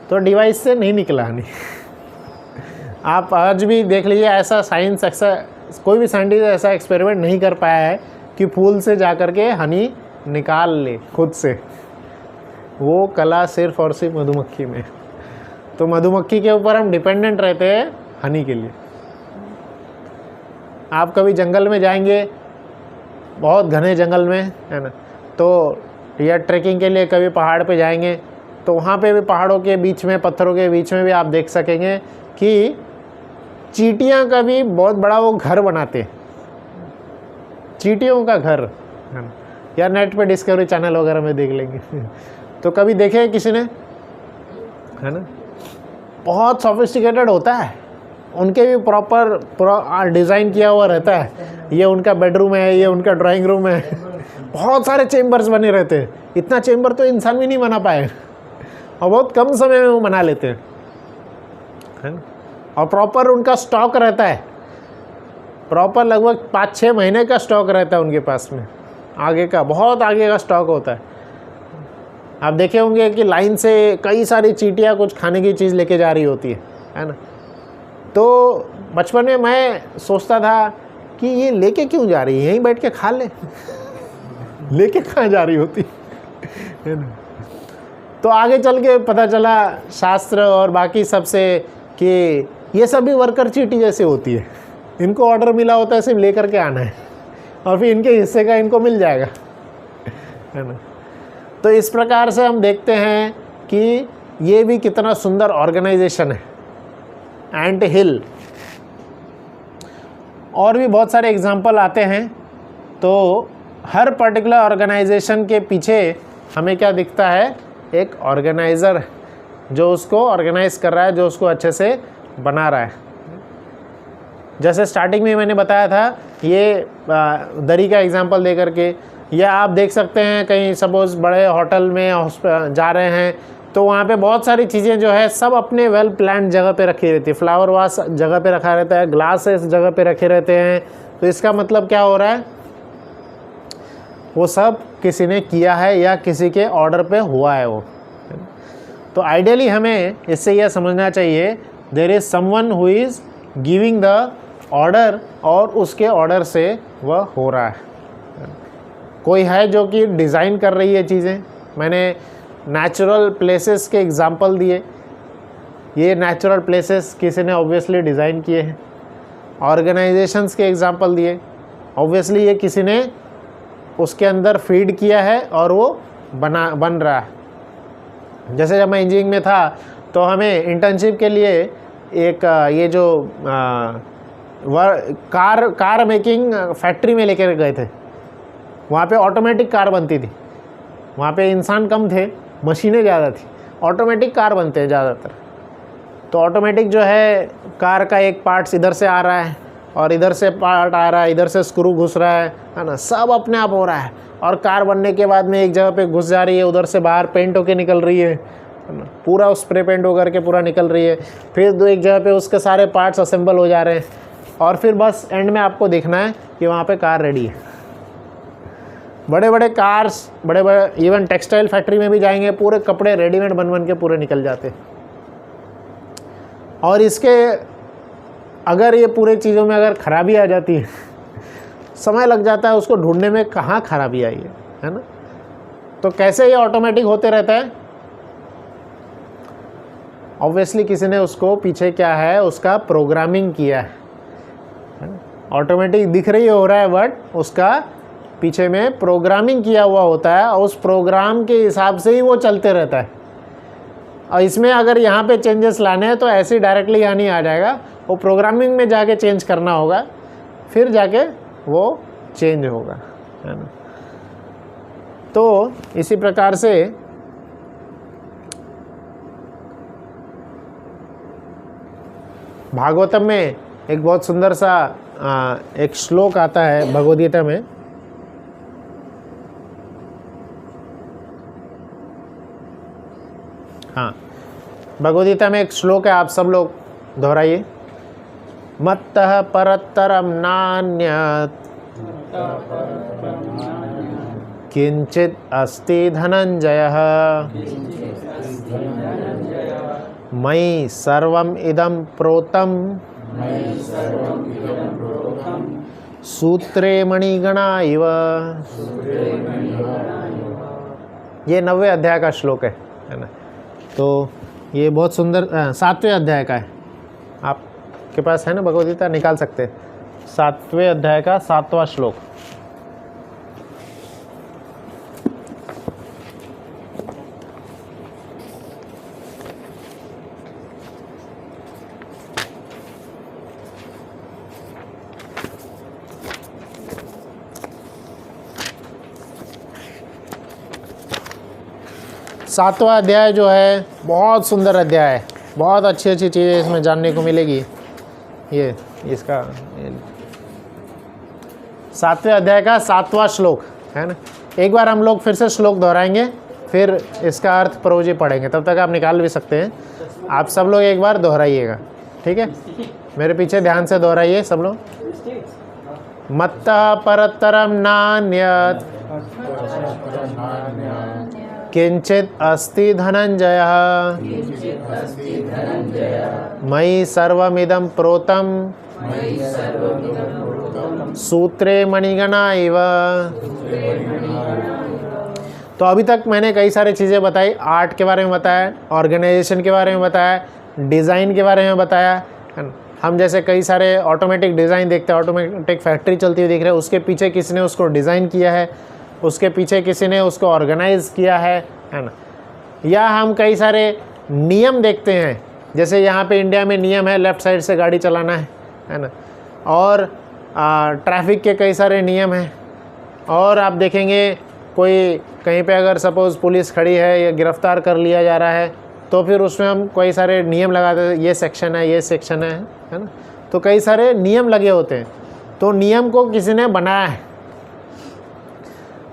Speaker 1: तो डिवाइस से नहीं निकला हनी। आप आज भी देख लीजिए, ऐसा साइंस, ऐसा कोई भी साइंटिस्ट ऐसा एक्सपेरिमेंट नहीं कर पाया है कि फूल से जा कर के हनी निकाल ले खुद से। वो कला सिर्फ और सिर्फ मधुमक्खी में। तो मधुमक्खी के ऊपर हम डिपेंडेंट रहते हैं हनी के लिए। आप कभी जंगल में जाएंगे, बहुत घने जंगल में, है ना, तो या ट्रैकिंग के लिए कभी पहाड़ पे जाएंगे, तो वहाँ पे भी पहाड़ों के बीच में, पत्थरों के बीच में भी आप देख सकेंगे कि चींटियाँ का भी बहुत बड़ा वो घर बनाते हैं, चींटियों का घर, है ना, या नेट पे डिस्कवरी चैनल वगैरह में देख लेंगे। तो कभी देखे किसी ने, है ना, बहुत सोफिस्टिकेटेड होता है, उनके भी प्रॉपर डिज़ाइन किया हुआ रहता है। ये उनका बेडरूम है, ये उनका ड्राइंग रूम है, बहुत सारे चेम्बर्स बने रहते हैं। इतना चेम्बर तो इंसान भी नहीं बना पाए, और बहुत कम समय में वो बना लेते हैं, है ना। और प्रॉपर उनका स्टॉक रहता है, प्रॉपर लगभग 5-6 महीने का स्टॉक रहता है उनके पास में, आगे का, बहुत आगे का स्टॉक होता है। आप देखे होंगे कि लाइन से कई सारी चींटियाँ कुछ खाने की चीज़ लेके जा रही होती है ना। तो बचपन में मैं सोचता था कि ये लेके क्यों जा रही है, यहीं बैठ के खा ले, लेके कहाँ जा रही होती है ना। तो आगे चल के पता चला शास्त्र और बाकी सबसे कि ये सभी वर्कर चींटी जैसे होती है, इनको ऑर्डर मिला होता है, सिर्फ लेकर के आना है, और फिर इनके हिस्से का इनको मिल जाएगा, है ना। तो इस प्रकार से हम देखते हैं कि ये भी कितना सुंदर ऑर्गेनाइजेशन है, एंट हिल। और भी बहुत सारे एग्जाम्पल आते हैं। तो हर पर्टिकुलर ऑर्गेनाइजेशन के पीछे हमें क्या दिखता है, एक ऑर्गेनाइज़र जो उसको ऑर्गेनाइज कर रहा है, जो उसको अच्छे से बना रहा है। जैसे स्टार्टिंग में मैंने बताया था, ये दरी का एग्जांपल दे करके, या आप देख सकते हैं कहीं सपोज़ बड़े होटल में जा रहे हैं, तो वहाँ पे बहुत सारी चीज़ें जो है सब अपने वेल प्लान्ड जगह पे रखी रहती है। फ्लावर वास जगह पे रखा रहता है, ग्लासेस जगह पे रखे रहते हैं। तो इसका मतलब क्या हो रहा है, वो सब किसी ने किया है या किसी के ऑर्डर पे हुआ है वो। तो आइडियली हमें इससे यह समझना चाहिए, there is someone who is giving the order, और उसके ऑर्डर से वह हो रहा है। कोई है जो कि डिज़ाइन कर रही है चीज़ें। मैंने नेचुरल प्लेसेस के एग्जांपल दिए, ये नेचुरल प्लेसेस किसी ने ऑब्वियसली डिज़ाइन किए हैं। ऑर्गेनाइजेशंस के एग्जांपल दिए, ऑब्वियसली ये किसी ने उसके अंदर फीड किया है और वो बन रहा है। जैसे जब मैं इंजीनियरिंग में था तो हमें इंटर्नशिप के लिए एक ये जो कार मेकिंग फैक्ट्री में लेकर गए थे। वहाँ पे ऑटोमेटिक कार बनती थी, वहाँ पे इंसान कम थे, मशीनें ज़्यादा थी, ऑटोमेटिक कार बनते हैं ज़्यादातर। तो ऑटोमेटिक जो है, कार का एक पार्ट्स इधर से आ रहा है और इधर से पार्ट आ रहा है, इधर से स्क्रू घुस रहा है ना, सब अपने आप हो रहा है। और कार बनने के बाद में एक जगह पे घुस जा रही है, उधर से बाहर पेंट होके निकल रही है ना, पूरा स्प्रे पेंट होकर के पूरा निकल रही है। फिर एक जगह पे उसके सारे पार्ट्स असेंबल हो जा रहे हैं, और फिर बस एंड में आपको देखना है कि वहाँ पे कार रेडी है। बड़े बड़े कार्स, बड़े बड़े इवन टेक्सटाइल फैक्ट्री में भी जाएंगे, पूरे कपड़े रेडीमेड बन के पूरे निकल जाते। और इसके अगर ये पूरे चीज़ों में अगर खराबी आ जाती है, समय लग जाता है उसको ढूंढने में, कहाँ खराबी आई है ना। तो कैसे ये ऑटोमेटिक होते रहता है, ऑब्वियसली किसी ने उसको पीछे क्या है, उसका प्रोग्रामिंग किया है। ऑटोमेटिक दिख रही हो रहा है, बट उसका पीछे में प्रोग्रामिंग किया हुआ होता है, और उस प्रोग्राम के हिसाब से ही वो चलते रहता है। और इसमें अगर यहाँ पे चेंजेस लाने हैं तो ऐसे डायरेक्टली यहाँ नहीं आ जाएगा, वो प्रोग्रामिंग में जाके चेंज करना होगा, फिर जाके वो चेंज होगा, है ना। तो इसी प्रकार से भागवतम में एक बहुत सुंदर सा एक श्लोक आता है भगवद गीता में। हाँ, भगवद गीता में एक श्लोक है, आप सब लोग दोहराइए। मत्तः परतरम नान्यत् किंचित अस्ति धनंजयः मयि सर्वम इदं प्रोतं सूत्रे मणिगणा इव। ये 9वें अध्याय का श्लोक है ना। तो ये बहुत सुंदर 7वें अध्याय का है, आपके पास है ना भगवद गीता, निकाल सकते हैं। 7वें अध्याय का 7वां श्लोक। सातवां अध्याय जो है बहुत सुंदर अध्याय है, बहुत अच्छी अच्छी चीज़ें इसमें जानने को मिलेगी। ये इसका 7वें अध्याय का 7वां श्लोक है ना। एक बार हम लोग फिर से श्लोक दोहराएंगे, फिर इसका अर्थ प्रभु जी पढ़ेंगे, तब तक आप निकाल भी सकते हैं। आप सब लोग एक बार दोहराइएगा, ठीक है? मेरे पीछे ध्यान से दोहराइए सब लोग। मत्तः परतरम नान्यत् किंचित अस्ति धनंजयः मयि सर्वमिदं प्रोतं सूत्रे मणिगणा इव। तो अभी तक मैंने कई सारी चीज़ें बताई, आर्ट के बारे में बताया, ऑर्गेनाइजेशन के बारे में बताया, डिज़ाइन के बारे में बताया। हम जैसे कई सारे ऑटोमेटिक डिज़ाइन देखते हैं, ऑटोमेटिक फैक्ट्री चलती हुई दिख रही है, उसके पीछे किसी ने उसको डिज़ाइन किया है, उसके पीछे किसी ने उसको ऑर्गेनाइज किया है ना। या हम कई सारे नियम देखते हैं, जैसे यहाँ पे इंडिया में नियम है लेफ़्ट साइड से गाड़ी चलाना है ना। और ट्रैफिक के कई सारे नियम हैं। और आप देखेंगे कोई कहीं पे अगर सपोज़ पुलिस खड़ी है या गिरफ़्तार कर लिया जा रहा है, तो फिर उसमें हम कई सारे नियम लगाते हैं, ये सेक्शन है, ये सेक्शन है ना। तो कई सारे नियम लगे होते हैं। तो नियम को किसी ने बनाया है।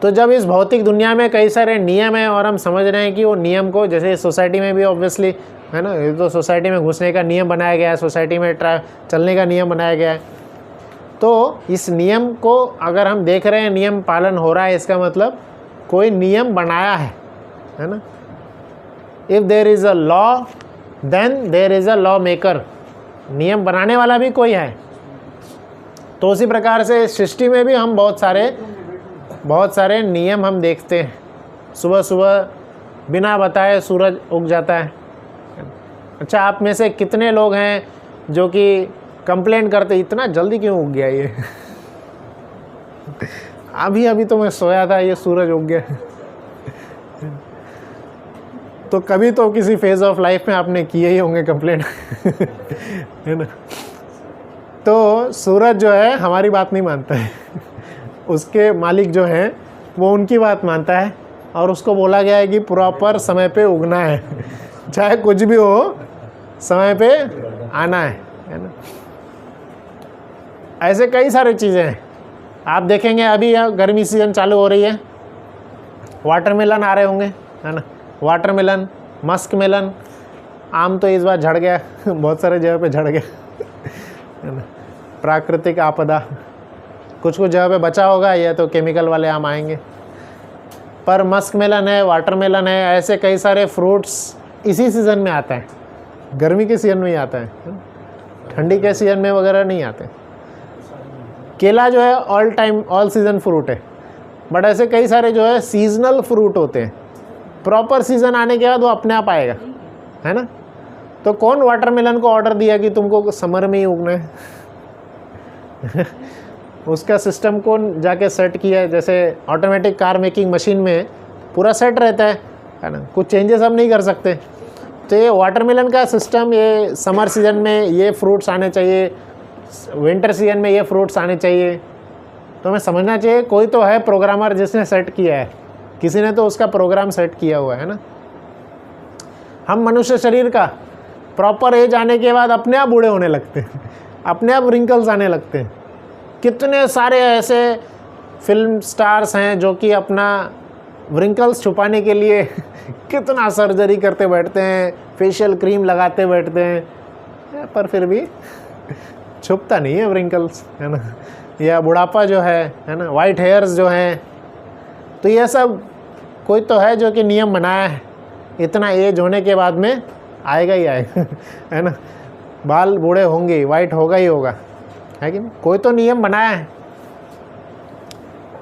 Speaker 1: तो जब इस भौतिक दुनिया में कई सारे नियम हैं और हम समझ रहे हैं कि वो नियम को, जैसे सोसाइटी में भी ऑब्वियसली है ना, ये तो सोसाइटी में घुसने का नियम बनाया गया है, सोसाइटी में चलने का नियम बनाया गया है। तो इस नियम को अगर हम देख रहे हैं नियम पालन हो रहा है, इसका मतलब कोई नियम बनाया है ना। If there is a law then there is a law maker. नियम बनाने वाला भी कोई है। तो उसी प्रकार से सृष्टि में भी हम बहुत सारे नियम हम देखते हैं। सुबह सुबह बिना बताए सूरज उग जाता है। अच्छा, आप में से कितने लोग हैं जो कि कंप्लेन करते इतना जल्दी क्यों उग गया ये अभी तो मैं सोया था, ये सूरज उग गया। तो कभी तो किसी फेज़ ऑफ लाइफ में आपने किए ही होंगे कंप्लेन है ना। तो सूरज जो है हमारी बात नहीं मानता है, उसके मालिक जो हैं वो उनकी बात मानता है। और उसको बोला गया है कि प्रॉपर समय पे उगना है, चाहे कुछ भी हो, समय पे आना है ना। ऐसे कई सारी चीज़ें हैं। आप देखेंगे अभी गर्मी सीज़न चालू हो रही है, वाटरमेलन आ रहे होंगे है ना। वाटरमेलन, मस्क मेलन, आम तो इस बार झड़ गया बहुत सारे जगह पे झड़ गया है ना। प्राकृतिक आपदा, कुछ जगह पे बचा होगा, या तो केमिकल वाले आम आएंगे। पर मस्क मेलन है, वाटरमेलन है, ऐसे कई सारे फ्रूट्स इसी सीज़न में आता है। गर्मी के सीज़न में ही आता है, ठंडी के सीज़न में वगैरह नहीं आते। केला जो है all time all season fruit है। बट ऐसे कई सारे जो है सीजनल फ्रूट होते हैं, प्रॉपर सीज़न आने के बाद वो अपने आप आएगा है ना। तो कौन वाटरमेलन को ऑर्डर दिया कि तुमको समर में ही उगना है उसका सिस्टम कौन जाके सेट किया है। जैसे ऑटोमेटिक कार मेकिंग मशीन में पूरा सेट रहता है ना, कुछ चेंजेस हम नहीं कर सकते। तो ये वाटरमेलन का सिस्टम, ये समर सीज़न में ये फ्रूट्स आने चाहिए, विंटर सीजन में ये फ्रूट्स आने चाहिए। तो हमें समझना चाहिए कोई तो है प्रोग्रामर जिसने सेट किया है, किसी ने तो उसका प्रोग्राम सेट किया हुआ है ना। हम मनुष्य शरीर का प्रॉपर एज आने के बाद अपने आप बूढ़े होने लगते हैं, अपने आप रिंकल्स आने लगते हैं। कितने सारे ऐसे फिल्म स्टार्स हैं जो कि अपना व्रिंकल्स छुपाने के लिए कितना सर्जरी करते बैठते हैं, फेशियल क्रीम लगाते बैठते हैं, पर फिर भी छुपता नहीं है व्रिंकल्स, है ना। या बुढ़ापा जो है ना, वाइट हेयर्स जो हैं, तो ये सब कोई तो है जो कि नियम बनाया है, इतना एज होने के बाद में आएगा ही आएगा है ना, बाल बूढ़े होंगे, वाइट होगा ही होगा, है कि नहीं। कोई तो नियम बनाया है।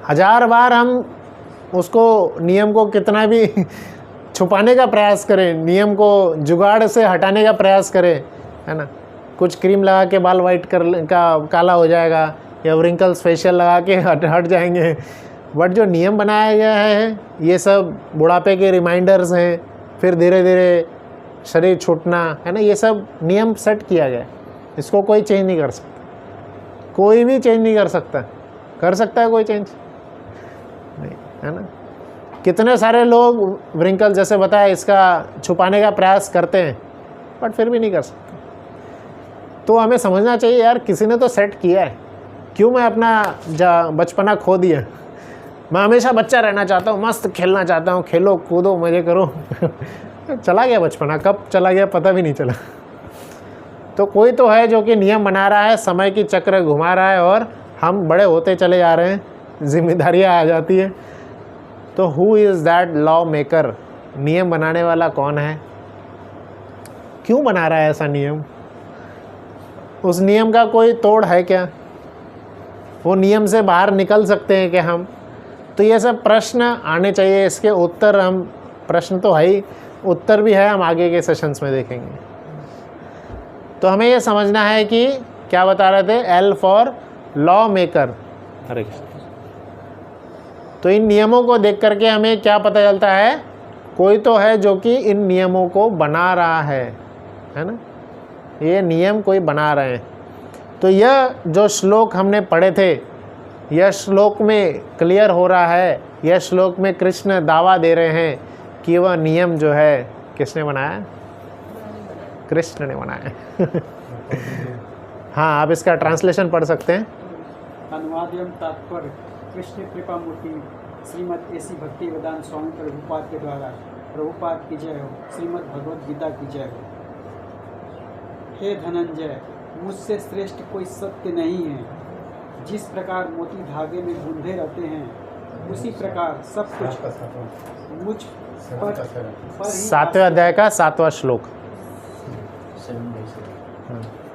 Speaker 1: 1000 बार हम उसको नियम को कितना भी छुपाने का प्रयास करें, नियम को जुगाड़ से हटाने का प्रयास करें, है ना, कुछ क्रीम लगा के बाल वाइट काला हो जाएगा, या व्रिंकल्स फेशियल लगा के हट जाएंगे, बट जो नियम बनाया गया है ये सब बुढ़ापे के रिमाइंडर्स हैं, फिर धीरे धीरे शरीर छूटना, है ना, ये सब नियम सेट किया गया है। इसको कोई चेंज नहीं कर सकता, कोई भी चेंज नहीं कर सकता। कर सकता है कोई चेंज? नहीं, है ना। कितने सारे लोग व्रिंकल जैसे बताया इसका छुपाने का प्रयास करते हैं, बट फिर भी नहीं कर सकते। तो हमें समझना चाहिए यार, किसी ने तो सेट किया है, क्यों मैं अपना बचपना खो दिया। मैं हमेशा बच्चा रहना चाहता हूँ, मस्त खेलना चाहता हूँ, खेलो कूदो मज़े करो चला गया बचपना, कब चला गया पता भी नहीं चला। तो कोई तो है जो कि नियम बना रहा है, समय की चक्र घुमा रहा है, और हम बड़े होते चले जा रहे हैं, जिम्मेदारियाँ आ जाती है। तो who is that law maker? नियम बनाने वाला कौन है? क्यों बना रहा है ऐसा नियम? उस नियम का कोई तोड़ है क्या? वो नियम से बाहर निकल सकते हैं क्या हम? तो ये सब प्रश्न आने चाहिए, इसके उत्तर हम, प्रश्न तो है ही, उत्तर भी है, हम आगे के सेशंस में देखेंगे। तो हमें ये समझना है कि क्या बता रहे थे, एल फॉर लॉ मेकर। हरे कृष्ण। तो इन नियमों को देख करके हमें क्या पता चलता है, कोई तो है जो कि इन नियमों को बना रहा है ना, ये नियम कोई बना रहे हैं। तो यह जो श्लोक हमने पढ़े थे, यह श्लोक में क्लियर हो रहा है, यह श्लोक में कृष्ण दावा दे रहे हैं कि वह नियम जो है किसने बनाया? कृष्ण ने बनाया हाँ, आप इसका ट्रांसलेशन पढ़ सकते हैं।
Speaker 2: अनुवाद एवं तात्पर्य कृष्ण कृपा मूर्ति श्रीमद एसी भक्ति वेदांत स्वामी प्रभुपाद के द्वारा, प्रभुपाद की जय हो, श्रीमद भगवद गीता की जय हो। हे धनंजय, मुझसे श्रेष्ठ कोई सत्य नहीं है। जिस प्रकार मोती धागे में बूंदे रहते हैं, उसी प्रकार सब कुछ मुझ पर ही
Speaker 1: 7वें अध्याय का 7वां श्लोक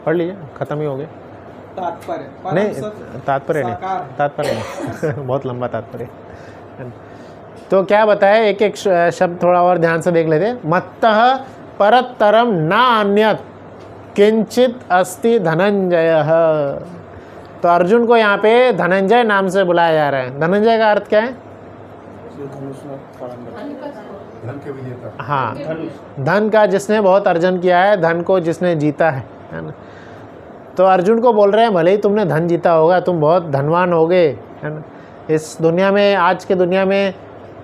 Speaker 1: पढ़ लीजिए, खत्म ही हो गया।
Speaker 2: तात्पर्य
Speaker 1: नहीं, तात्पर्य नहीं बहुत लंबा तात्पर्य। तो क्या बताया, एक एक शब्द थोड़ा और ध्यान से देख लेते। मत्तः परतरम न अन्यत् किंचित अस्ति धनंजय। तो अर्जुन को यहाँ पे धनंजय नाम से बुलाया जा रहा है। धनंजय का अर्थ क्या है?
Speaker 4: धन के विजेता।
Speaker 1: हाँ, धन का जिसने बहुत अर्जन किया है, धन को जिसने जीता है ना। तो अर्जुन को बोल रहे हैं, भले ही तुमने धन जीता होगा, तुम बहुत धनवान हो गए, है ना। इस दुनिया में, आज के दुनिया में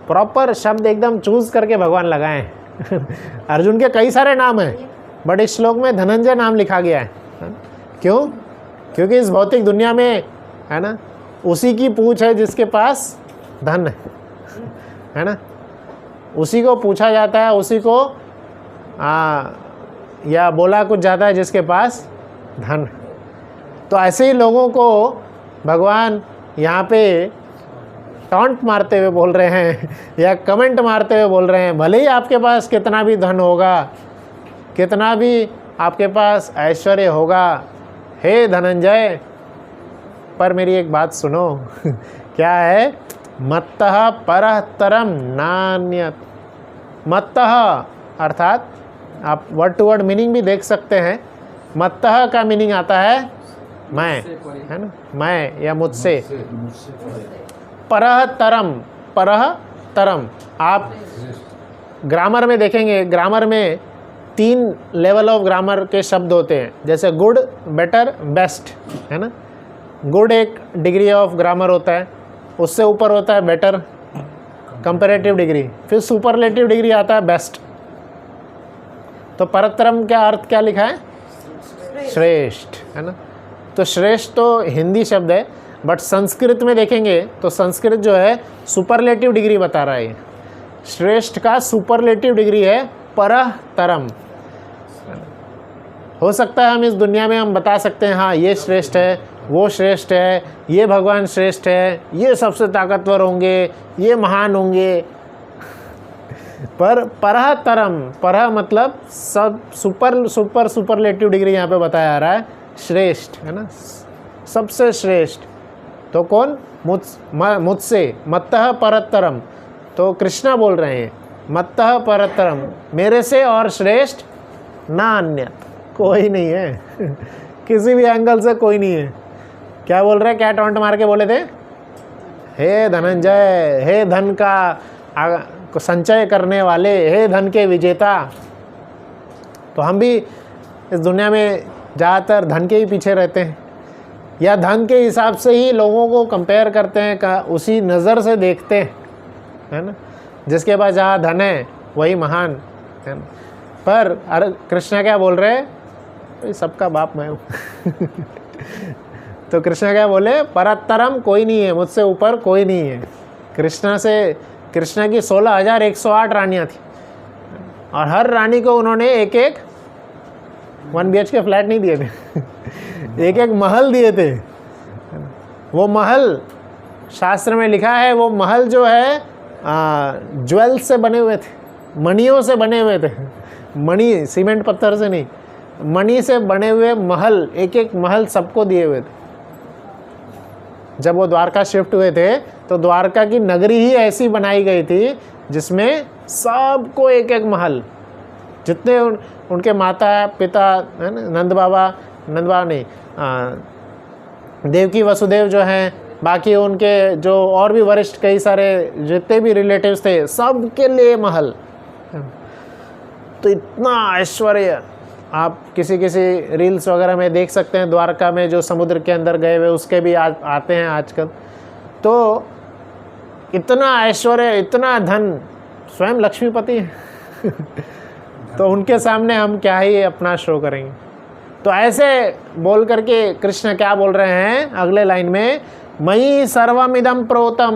Speaker 1: प्रॉपर शब्द एकदम चूज करके भगवान लगाए हैं अर्जुन के कई सारे नाम हैं, बट इस श्लोक में धनंजय नाम लिखा गया है। क्यों? क्योंकि इस भौतिक दुनिया में, है ना, उसी की पूछ है जिसके पास धन है ना, उसी को पूछा जाता है, उसी को या बोला कुछ जाता है जिसके पास धन। तो ऐसे ही लोगों को भगवान यहाँ पे टॉन्ट मारते हुए बोल रहे हैं या कमेंट मारते हुए बोल रहे हैं, भले ही आपके पास कितना भी धन होगा, कितना भी आपके पास ऐश्वर्य होगा, हे धनंजय, पर मेरी एक बात सुनो क्या है? मत्तः परतरम नान्यत्। मत्तः अर्थात आप वर्ड टू वर्ड मीनिंग भी देख सकते हैं। मत्तः का मीनिंग आता है मैं, है ना, मैं या मुझसे। परह तरम, परह तरम, आप ग्रामर में देखेंगे, ग्रामर में 3 लेवल ऑफ ग्रामर के शब्द होते हैं, जैसे गुड, बेटर, बेस्ट, है ना। गुड एक डिग्री ऑफ ग्रामर होता है, उससे ऊपर होता है बेटर, कंपैरेटिव डिग्री, फिर सुपरलेटिव डिग्री आता है बेस्ट। तो परतरम का अर्थ क्या लिखा है? श्रेष्ठ, है ना। तो श्रेष्ठ तो हिंदी शब्द है, बट संस्कृत में देखेंगे तो संस्कृत जो है सुपरलेटिव डिग्री बता रहा है। श्रेष्ठ का सुपरलेटिव डिग्री है परह तरम। हो सकता है हम इस दुनिया में हम बता सकते हैं हाँ ये श्रेष्ठ है, वो श्रेष्ठ है, ये भगवान श्रेष्ठ है, ये सबसे ताकतवर होंगे, ये महान होंगे, पर परह तरम, परह मतलब सब सुपरलेटिव डिग्री यहाँ पे बताया जा रहा है, श्रेष्ठ है ना, सबसे श्रेष्ठ। तो कौन? मुझसे, मत्तः परतरम। तो कृष्णा बोल रहे हैं मत्तः परतरम, मेरे से और श्रेष्ठ ना अन्य कोई नहीं है किसी भी एंगल से कोई नहीं है। क्या बोल रहे? क्या टॉन्ट मार के बोले थे? हे धनंजय, हे धन का संचय करने वाले, हे धन के विजेता। तो हम भी इस दुनिया में ज़्यादातर धन के ही पीछे रहते हैं, या धन के हिसाब से ही लोगों को कंपेयर करते हैं, का उसी नज़र से देखते हैं, है ना। जिसके पास जहाँ धन है वही महान है ना। पर अरे कृष्णा क्या बोल रहे हैं? सबका बाप मैं हूँ तो कृष्णा क्या बोले? परतरम कोई नहीं है, मुझसे ऊपर कोई नहीं है। कृष्णा की 16,108 रानियाँ थी और हर रानी को उन्होंने एक 1 BHK फ्लैट नहीं दिए थे एक महल दिए थे। वो महल शास्त्र में लिखा है, वो महल जो है ज्वेल्स से बने हुए थे, मणियों से बने हुए थे, मणि सीमेंट पत्थर से नहीं, मणि से बने हुए महल, एक महल सबको दिए हुए थे। जब वो द्वारका शिफ्ट हुए थे तो द्वारका की नगरी ही ऐसी बनाई गई थी जिसमें सबको एक महल, जितने उनके माता पिता है ना, नंद बाबा नहीं, देवकी वसुदेव जो हैं, बाकी उनके जो और भी वरिष्ठ कई सारे जितने भी रिलेटिव्स थे, सबके लिए महल। तो इतना ऐश्वर्य आप किसी रील्स वगैरह में देख सकते हैं। द्वारका में जो समुद्र के अंदर गए हुए उसके भी आते हैं आजकल। तो इतना ऐश्वर्य, इतना धन, स्वयं लक्ष्मीपति है तो उनके सामने हम क्या ही अपना शो करेंगे। तो ऐसे बोल करके कृष्ण क्या बोल रहे हैं अगले लाइन में? मयि सर्वमिदं प्रोतम,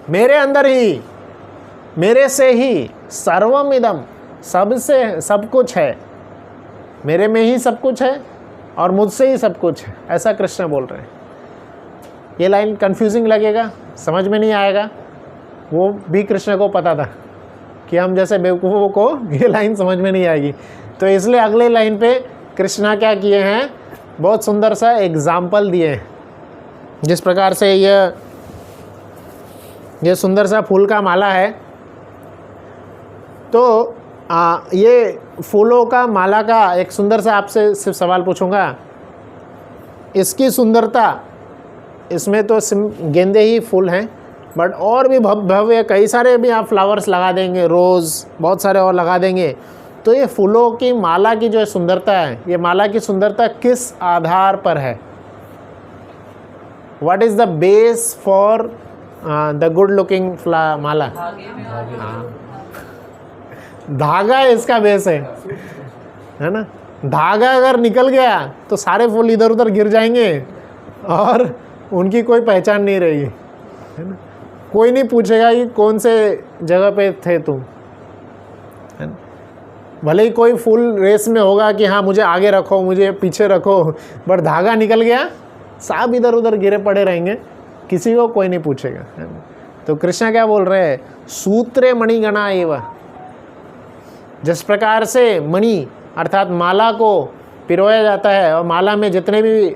Speaker 1: मेरे अंदर ही, मेरे से ही, सर्वमिदं सबसे सब कुछ है, मेरे में ही सब कुछ है और मुझसे ही सब कुछ है, ऐसा कृष्ण बोल रहे हैं। ये लाइन कंफ्यूजिंग लगेगा, समझ में नहीं आएगा। वो भी कृष्ण को पता था कि हम जैसे बेवकूफ़ों को ये लाइन समझ में नहीं आएगी। तो इसलिए अगले लाइन पे कृष्णा क्या किए हैं? बहुत सुंदर सा एग्जाम्पल दिए हैं। जिस प्रकार से ये सुंदर सा फूल का माला है, तो ये फूलों का माला का एक सुंदर सा आपसे सिर्फ सवाल पूछूंगा। इसकी सुंदरता, इसमें तो गेंदे ही फूल हैं, बट और भी भव्य कई सारे भी आप फ्लावर्स लगा देंगे, रोज़ बहुत सारे और लगा देंगे, तो ये फूलों की माला की जो सुंदरता है, ये माला की सुंदरता किस आधार पर है? What is the base for the good looking माला? धागा इसका बेस है ना। धागा अगर निकल गया तो सारे फूल इधर उधर गिर जाएंगे और उनकी कोई पहचान नहीं रहेगी, है ना। कोई नहीं पूछेगा कि कौन से जगह पे थे तुम, है ना। भले ही कोई फूल रेस में होगा कि हाँ मुझे आगे रखो, मुझे पीछे रखो, बट धागा निकल गया, सब इधर उधर गिरे पड़े रहेंगे, किसी को कोई नहीं पूछेगा, है ना। तो कृष्ण क्या बोल रहे हैं? सूत्रे मणिगणा एव। जिस प्रकार से मणि अर्थात माला को पिरोया जाता है और माला में जितने भी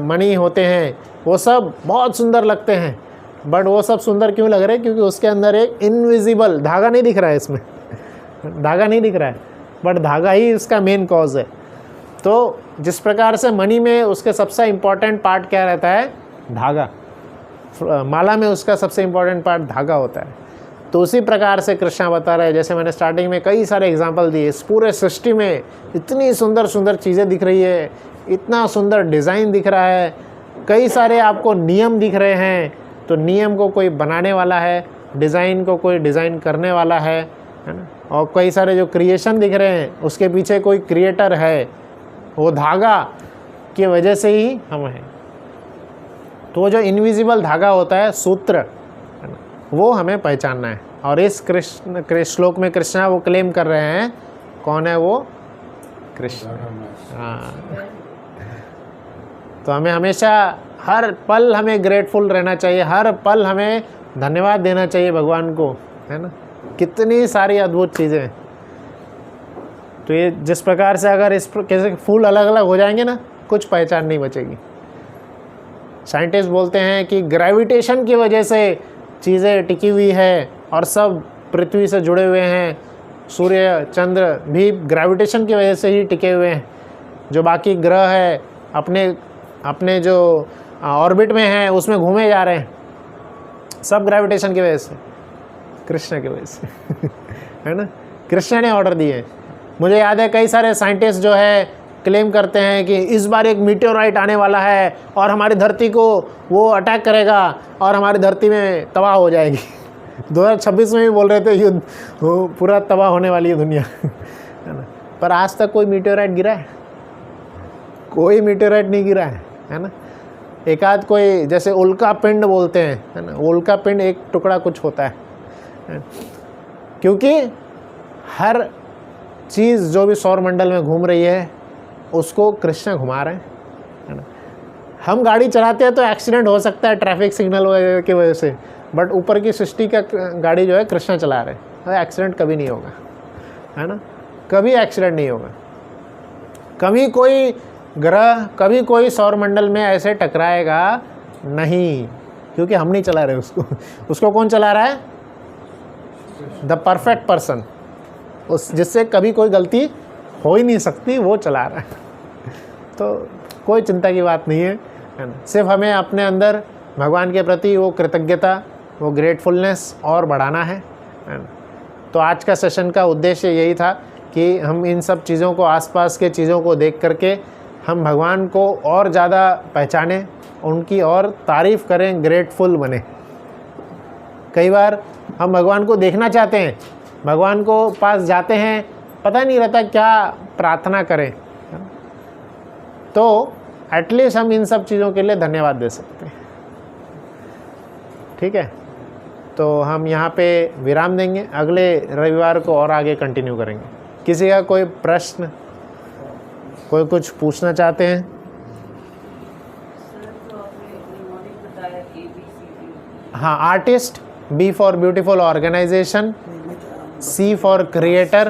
Speaker 1: मणि होते हैं वो सब बहुत सुंदर लगते हैं, बट वो सब सुंदर क्यों लग रहे हैं? क्योंकि उसके अंदर एक इनविजिबल धागा नहीं दिख रहा है, इसमें धागा नहीं दिख रहा है, बट धागा ही इसका मेन कॉज है। तो जिस प्रकार से मणि में उसके सबसे इम्पॉर्टेंट पार्ट क्या रहता है? धागा। माला में उसका सबसे इम्पॉर्टेंट पार्ट धागा होता है। तो उसी प्रकार से कृष्णा बता रहे हैं, जैसे मैंने स्टार्टिंग में कई सारे एग्जाम्पल दिए, इस पूरे सृष्टि में इतनी सुंदर सुंदर चीज़ें दिख रही है, इतना सुंदर डिज़ाइन दिख रहा है, कई सारे आपको नियम दिख रहे हैं। तो नियम को कोई बनाने वाला है, डिज़ाइन को कोई डिज़ाइन करने वाला है ना। और कई सारे जो क्रिएशन दिख रहे हैं उसके पीछे कोई क्रिएटर है, वो धागा की वजह से ही हम हैं। तो जो इनविजिबल धागा होता है, सूत्र, वो हमें पहचानना है। और इस कृष्ण श्लोक में कृष्णा वो क्लेम कर रहे हैं, कौन है वो? कृष्ण। हाँ, तो हमें हमेशा हर पल हमें ग्रेटफुल रहना चाहिए, हर पल हमें धन्यवाद देना चाहिए भगवान को, है ना। कितनी सारी अद्भुत चीज़ें। तो ये जिस प्रकार से अगर इस कैसे फूल अलग अलग हो जाएंगे ना, कुछ पहचान नहीं बचेगी। साइंटिस्ट बोलते हैं कि ग्रेविटेशन की वजह से चीज़ें टिकी हुई है और सब पृथ्वी से जुड़े हुए हैं। सूर्य चंद्र भी ग्रेविटेशन की वजह से ही टिके हुए हैं। जो बाकी ग्रह है अपने अपने जो ऑर्बिट में हैं उसमें घूमे जा रहे हैं, सब ग्रेविटेशन की वजह से, कृष्ण की वजह से है ना। कृष्ण ने ऑर्डर दिए। मुझे याद है कई सारे साइंटिस्ट जो है क्लेम करते हैं कि इस बार एक मीटेओराइट आने वाला है और हमारी धरती को वो अटैक करेगा और हमारी धरती में तबाह हो जाएगी 2026 में भी बोल रहे थे युद्ध, वो पूरा तबाह होने वाली है दुनिया है ना। पर आज तक कोई मीटेओराइट गिरा है? कोई मीटेओराइट नहीं गिरा है ना। एक आध कोई जैसे उल्का पिंड बोलते हैं, है ना, उल्का पिंड एक टुकड़ा कुछ होता है, क्योंकि हर चीज़ जो भी सौर मंडल में घूम रही है उसको कृष्ण घुमा रहे हैं, है ना। हम गाड़ी चलाते हैं तो एक्सीडेंट हो सकता है ट्रैफिक सिग्नल वगैरह की वजह से, बट ऊपर की सृष्टि का गाड़ी जो है कृष्ण चला रहे हैं, तो एक्सीडेंट कभी नहीं होगा, है ना। कभी एक्सीडेंट नहीं होगा। कभी कोई ग्रह, कभी कोई सौर मंडल में ऐसे टकराएगा नहीं, क्योंकि हम नहीं चला रहे उसको उसको कौन चला रहा है? द परफेक्ट पर्सन, उस जिससे कभी कोई गलती हो ही नहीं सकती, वो चला रहा है। तो कोई चिंता की बात नहीं है ना। सिर्फ हमें अपने अंदर भगवान के प्रति वो कृतज्ञता, वो ग्रेटफुलनेस और बढ़ाना है ना। तो आज का सेशन का उद्देश्य यही था कि हम इन सब चीज़ों को, आसपास के चीज़ों को देख करके हम भगवान को और ज़्यादा पहचानें, उनकी और तारीफ़ करें, ग्रेटफुल बने। कई बार हम भगवान को देखना चाहते हैं, भगवान को पास जाते हैं, पता नहीं रहता क्या प्रार्थना करें, तो एटलीस्ट हम इन सब चीज़ों के लिए धन्यवाद दे सकते हैं। ठीक है, तो हम यहाँ पे विराम देंगे, अगले रविवार को और आगे कंटिन्यू करेंगे। किसी का कोई प्रश्न, कोई कुछ पूछना चाहते हैं? हाँ, artist, B for beautiful organization, C for creator,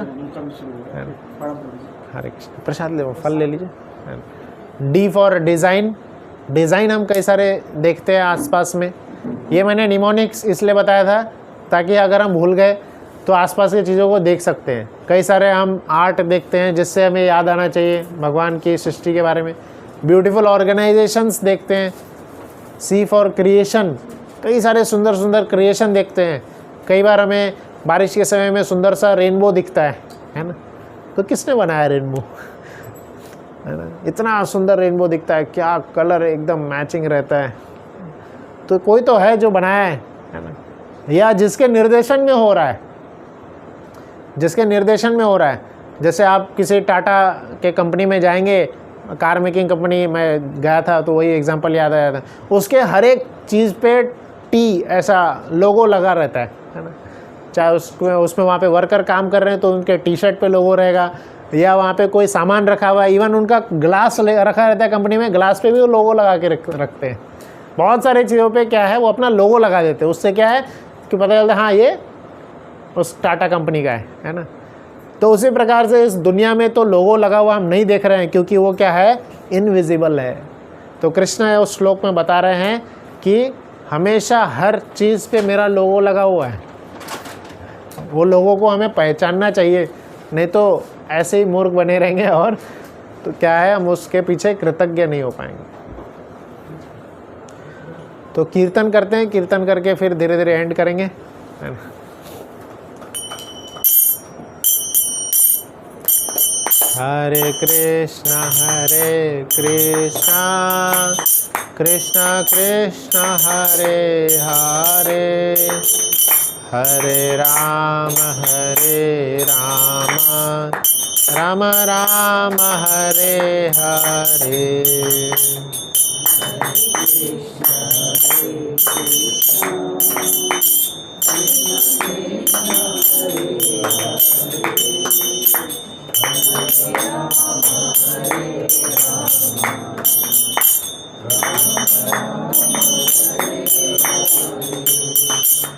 Speaker 1: Hare Krishna, प्रसाद ले, फल ले लीजिए। डी फॉर डिज़ाइन, डिज़ाइन हम कई सारे देखते हैं आसपास में। ये मैंने निमोनिक्स इसलिए बताया था ताकि अगर हम भूल गए तो आसपास की चीज़ों को देख सकते हैं। कई सारे हम आर्ट देखते हैं जिससे हमें याद आना चाहिए भगवान की सृष्टि के बारे में। ब्यूटीफुल ऑर्गेनाइजेशंस देखते हैं। सी फॉर क्रिएशन, कई सारे सुंदर सुंदर क्रिएशन देखते हैं। कई बार हमें बारिश के समय में सुंदर सा रेनबो दिखता है ना। तो किसने बनाया रेनबो, है ना। इतना सुंदर रेनबो दिखता है, क्या कलर एकदम मैचिंग रहता है। तो कोई तो है जो बनाया है ना, या जिसके निर्देशन में हो रहा है, जिसके निर्देशन में हो रहा है। जैसे आप किसी टाटा के कंपनी में जाएंगे, कार मेकिंग कंपनी में गया था तो वही एग्जांपल याद आया था। उसके हर एक चीज़ पे टी ऐसा लोगो लगा रहता है ना। चाहे उसमें वहाँ पे वर्कर काम कर रहे हैं तो उनके टी शर्ट पे लोगो रहेगा, या वहाँ पे कोई सामान रखा हुआ है, इवन उनका ग्लास रखा रहता है कंपनी में, ग्लास पे भी वो लोगो लगा के रखते हैं। बहुत सारी चीज़ों पे क्या है, वो अपना लोगो लगा देते हैं। उससे क्या है कि पता चलता है हाँ ये उस टाटा कंपनी का है ना। तो उसी प्रकार से इस दुनिया में तो लोगो लगा हुआ हम नहीं देख रहे हैं, क्योंकि वो क्या है, इनविजिबल है। तो कृष्ण उस श्लोक में बता रहे हैं कि हमेशा हर चीज़ पे मेरा लोगो लगा हुआ है। वो लोगों को हमें पहचानना चाहिए, नहीं तो ऐसे ही मूर्ख बने रहेंगे और तो क्या है, हम उसके पीछे कृतज्ञ नहीं हो पाएंगे। तो कीर्तन करते हैं, कीर्तन करके फिर धीरे धीरे एंड करेंगे, है ना। हरे कृष्णा कृष्णा कृष्णा हरे हरे, हरे राम राम राम हरे हरे।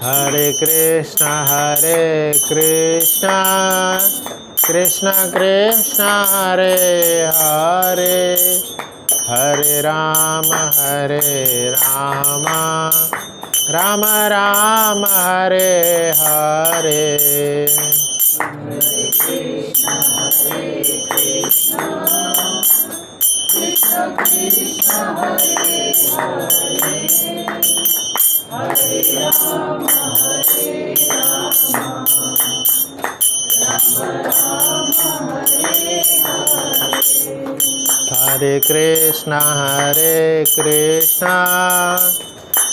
Speaker 1: हरे कृष्णा कृष्ण कृष्ण हरे हरे, हरे राम राम राम हरे हरे। हरे कृष्णा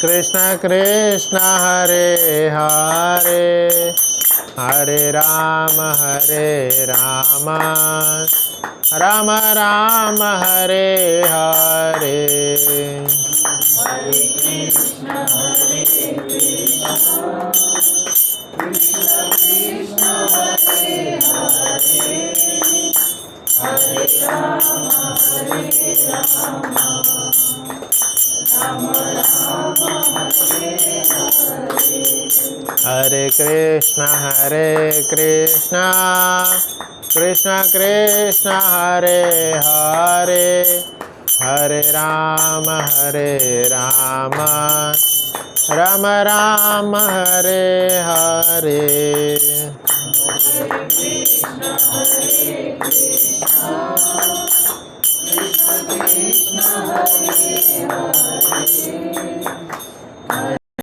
Speaker 1: कृष्ण कृष्ण हरे हरे, हरे राम राम राम हरे हरे। हरे कृष्णा कृष्ण कृष्ण हरे हरे, हरे राम राम राम हरे हरे।